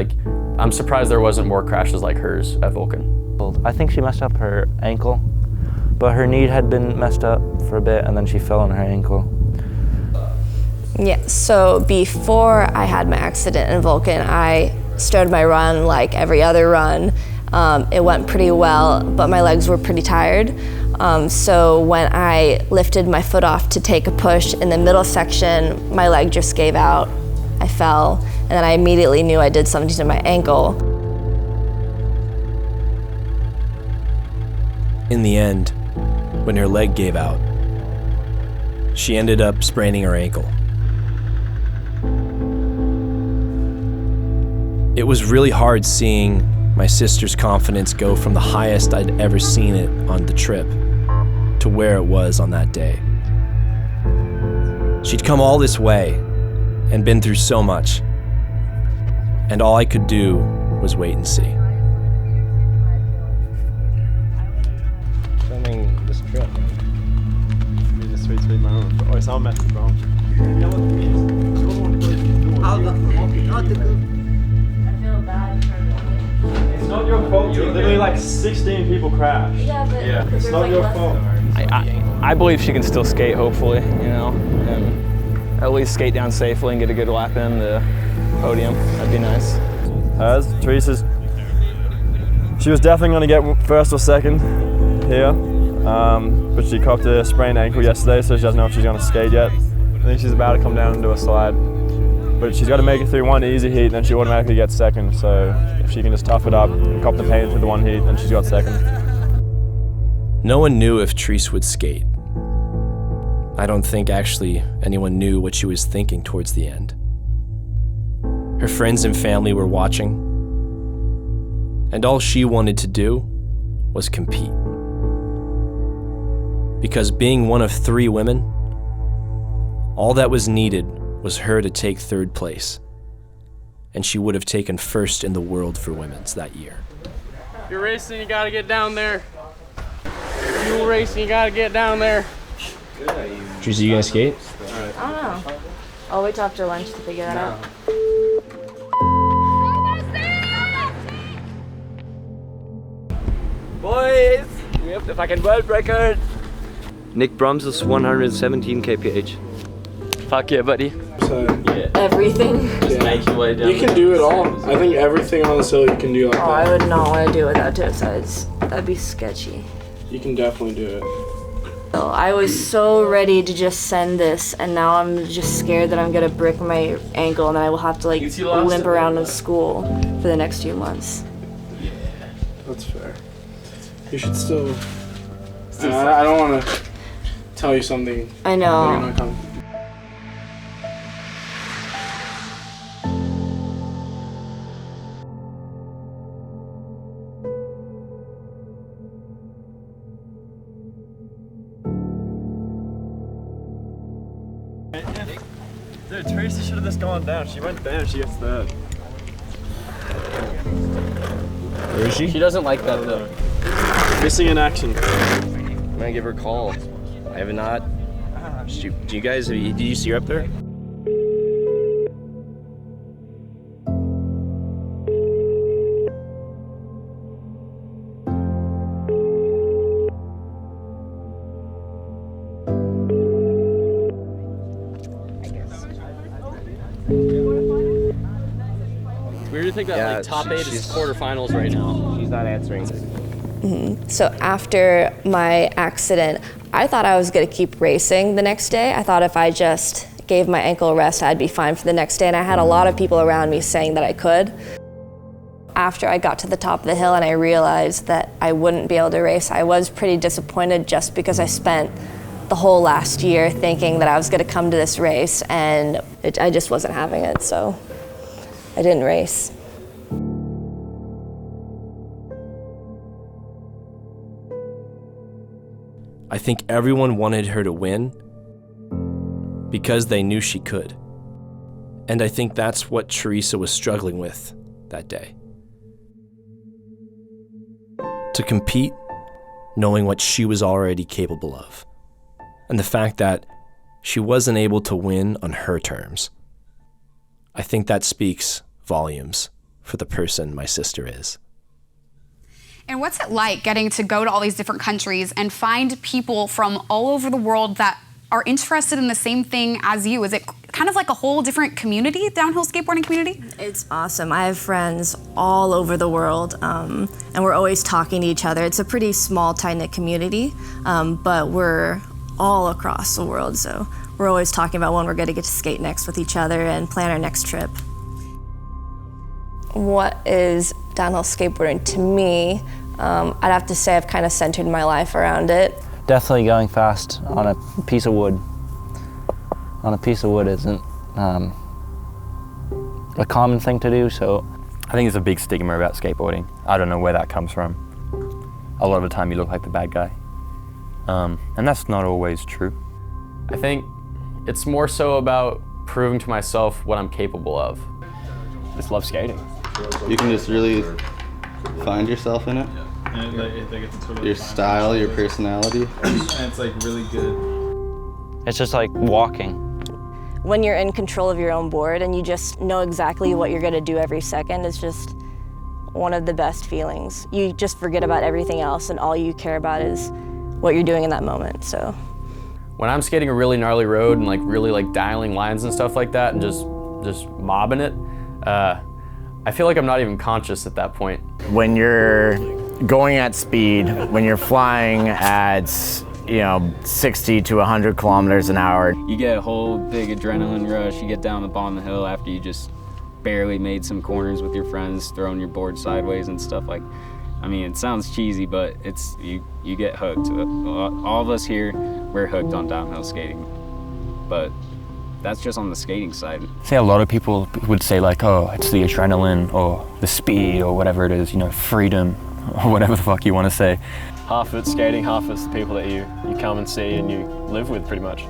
I'm surprised there wasn't more crashes like hers at Vulcan. I think she messed up her ankle, but her knee had been messed up for a bit and then she fell on her ankle. Yeah, so before I had my accident in Vulcan, I started my run like every other run. It went pretty well, but my legs were pretty tired. So when I lifted my foot off to take a push in the middle section, my leg just gave out. I fell, and then I immediately knew I did something to my ankle. In the end, when her leg gave out, she ended up spraining her ankle. It was really hard seeing my sister's confidence go from the highest I'd ever seen it on the trip to where it was on that day. She'd come all this way and been through so much, and all I could do was wait and see. Filming this trip. Maybe the sweet moment. Oh, it's all messy, bro. You know what it means? It's not your fault. Literally like 16 people crashed. Yeah, but it's not your fault. I believe she can still skate, hopefully, you know, and at least skate down safely and get a good lap in the podium. That'd be nice. Teresa's, she was definitely going to get first or second here, but she copped a sprained ankle yesterday, so she doesn't know if she's going to skate yet. I think she's about to come down into a slide, but she's got to make it through one easy heat, and then she automatically gets second. So if she can just tough it up and cop the pain through the one heat, then she's got second. No one knew if Therese would skate. I don't think actually anyone knew what she was thinking towards the end. Her friends and family were watching, and all she wanted to do was compete. Because being one of 3 women, all that was needed was her to take 3rd place, and she would have taken 1st in the world for women's that year. If you're racing, you gotta get down there. If you're racing, you gotta get down there. Teresa, you gonna skate? I don't know. I'll wait till after lunch to figure that out. Boys, we have the fucking world record. Nick Brums is 117 kph. Fuck yeah, buddy. Yeah. Everything. Just make your way down. You can do it all. I think everything on this hill you can do like that. I would not want to do it without 2 sides. That'd be sketchy. You can definitely do it. So I was so ready to just send this, and now I'm just scared that I'm gonna break my ankle, and then I will have to like limp around in school for the next few months. Yeah, that's fair. You should still. I don't want to tell you something. I know. Dude, Teresa should have just gone down. She went down, she gets 3rd. Where is she? She doesn't like that though. Missing in action. I'm gonna give her a call. I have not. Do you guys, did you see her up there? We really think that like top 8 is quarterfinals right now. She's not answering. So after my accident, I thought I was gonna keep racing the next day. I thought if I just gave my ankle a rest, I'd be fine for the next day. And I had a lot of people around me saying that I could. After I got to the top of the hill and I realized that I wouldn't be able to race, I was pretty disappointed just because I spent the whole last year thinking that I was gonna come to this race, and I just wasn't having it, so I didn't race. I think everyone wanted her to win because they knew she could. And I think that's what Teresa was struggling with that day. To compete, knowing what she was already capable of, and the fact that she wasn't able to win on her terms. I think that speaks volumes for the person my sister is. And what's it like getting to go to all these different countries and find people from all over the world that are interested in the same thing as you? Is it kind of like a whole different community, downhill skateboarding community? It's awesome. I have friends all over the world, and we're always talking to each other. It's a pretty small, tight-knit community, but we're all across the world, so we're always talking about when we're going to get to skate next with each other and plan our next trip. What is downhill skateboarding to me? I'd have to say I've kind of centered my life around it. Definitely going fast on a piece of wood. On a piece of wood isn't a common thing to do, so. I think there's a big stigma about skateboarding. I don't know where that comes from. A lot of the time you look like the bad guy. And that's not always true. I think it's more so about proving to myself what I'm capable of. I just love skating. You can just really find yourself in it. Your style, your personality. And it's like really good. It's just like walking. When you're in control of your own board and you just know exactly what you're gonna do every second, it's just one of the best feelings. You just forget about everything else and all you care about is what you're doing in that moment. So when I'm skating a really gnarly road and like really like dialing lines and stuff like that and just mobbing it, I feel like I'm not even conscious at that point. When you're going at speed, when you're flying at 60 to 100 kilometers an hour. You get a whole big adrenaline rush. You get down the bottom of the hill after you just barely made some corners with your friends, throwing your board sideways and stuff. Like, I mean, it sounds cheesy, but it's you get hooked. All of us here, we're hooked on downhill skating. But that's just on the skating side. Say a lot of people would say like, oh, it's the adrenaline or the speed or whatever it is, freedom or whatever the fuck you want to say. Half of it's skating, half it's the people that you come and see and you live with pretty much. I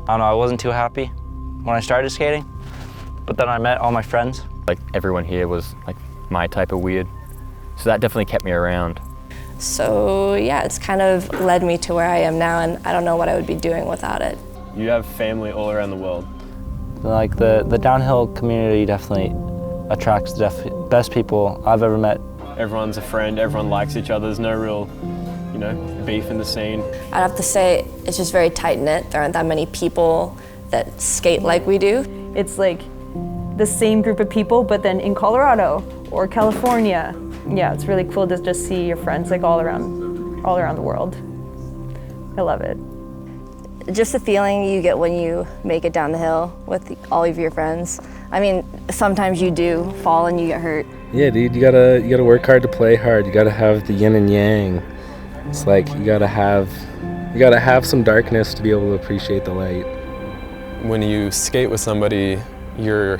don't know, I wasn't too happy when I started skating, but then I met all my friends. Like everyone here was like my type of weird, so that definitely kept me around. So yeah, it's kind of led me to where I am now, and I don't know what I would be doing without it. You have family all around the world. Like the downhill community definitely attracts the best people I've ever met. Everyone's a friend, everyone likes each other, there's no real beef in the scene. I'd have to say it's just very tight-knit. There aren't that many people that skate like we do. It's like the same group of people, but then in Colorado or California. Yeah, it's really cool to just see your friends like all around the world. I love it. Just the feeling you get when you make it down the hill with all of your friends. I mean, sometimes you do fall and you get hurt. Yeah, dude, you gotta work hard to play hard. You gotta have the yin and yang. It's like you gotta have some darkness to be able to appreciate the light. When you skate with somebody, you're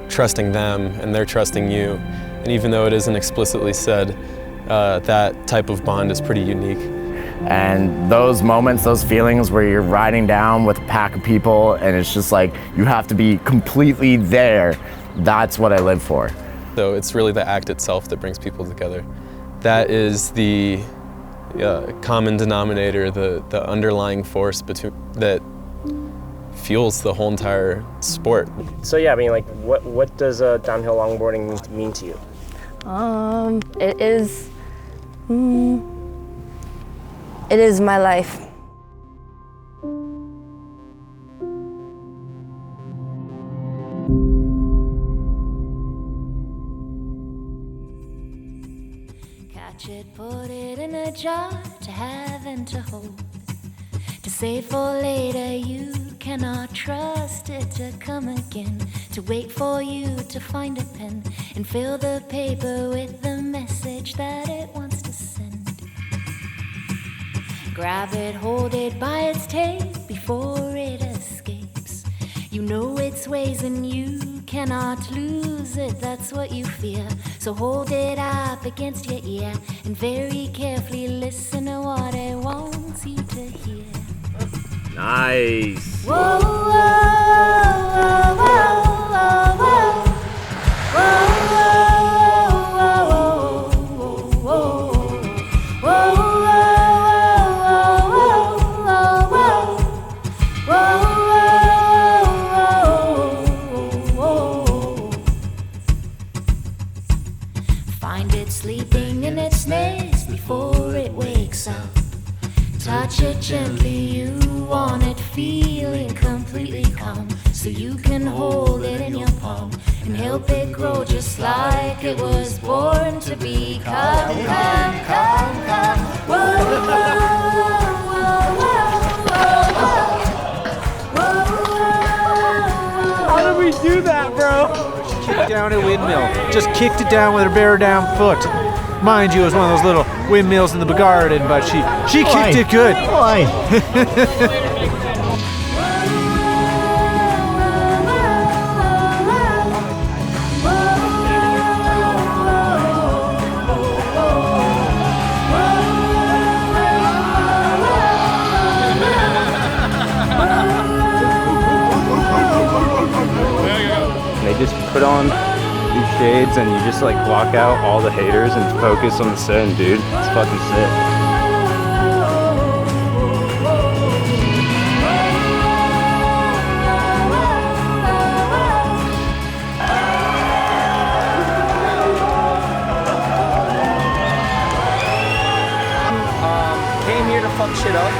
trusting them and they're trusting you. And even though it isn't explicitly said, that type of bond is pretty unique. And those moments, those feelings where you're riding down with a pack of people and it's just like you have to be completely there, that's what I live for. So it's really the act itself that brings people together. That is the common denominator, the underlying force that fuels the whole entire sport. So yeah, I mean, like, what does downhill longboarding mean to you? It is my life. Catch it, put it in a jar to have and to hold. To save for later, you cannot trust it to come again. To wait for you to find a pen and fill the paper with the message that it wants to send. Grab it, hold it by its tail before it escapes. You know its ways and you cannot lose it, that's what you fear. So hold it up against your ear and very carefully listen to what it wants you to hear. Nice. Whoa, whoa, whoa, whoa, whoa, whoa. Find it sleeping in its nest before it wakes up. Touch it gently, you want it feeling completely calm. So you can hold it in your palm and help it grow just like it was born to be. Come, come, come, come. Whoa, whoa, whoa, whoa, whoa. How did we do that, bro? Kicked down a windmill. Just kicked it down with her bare down foot. Mind you, it was one of those little windmills in the garden, but she kicked it good. Why? They just put on these shades and you just like block out all the haters and focus on the sun, dude. It's fucking sick. Came here to fuck shit up.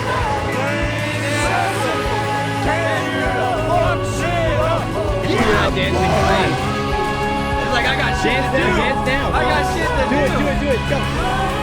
dancing, come on. It's like, I got shit to do. Dance down. I got shit to do. Do it, go.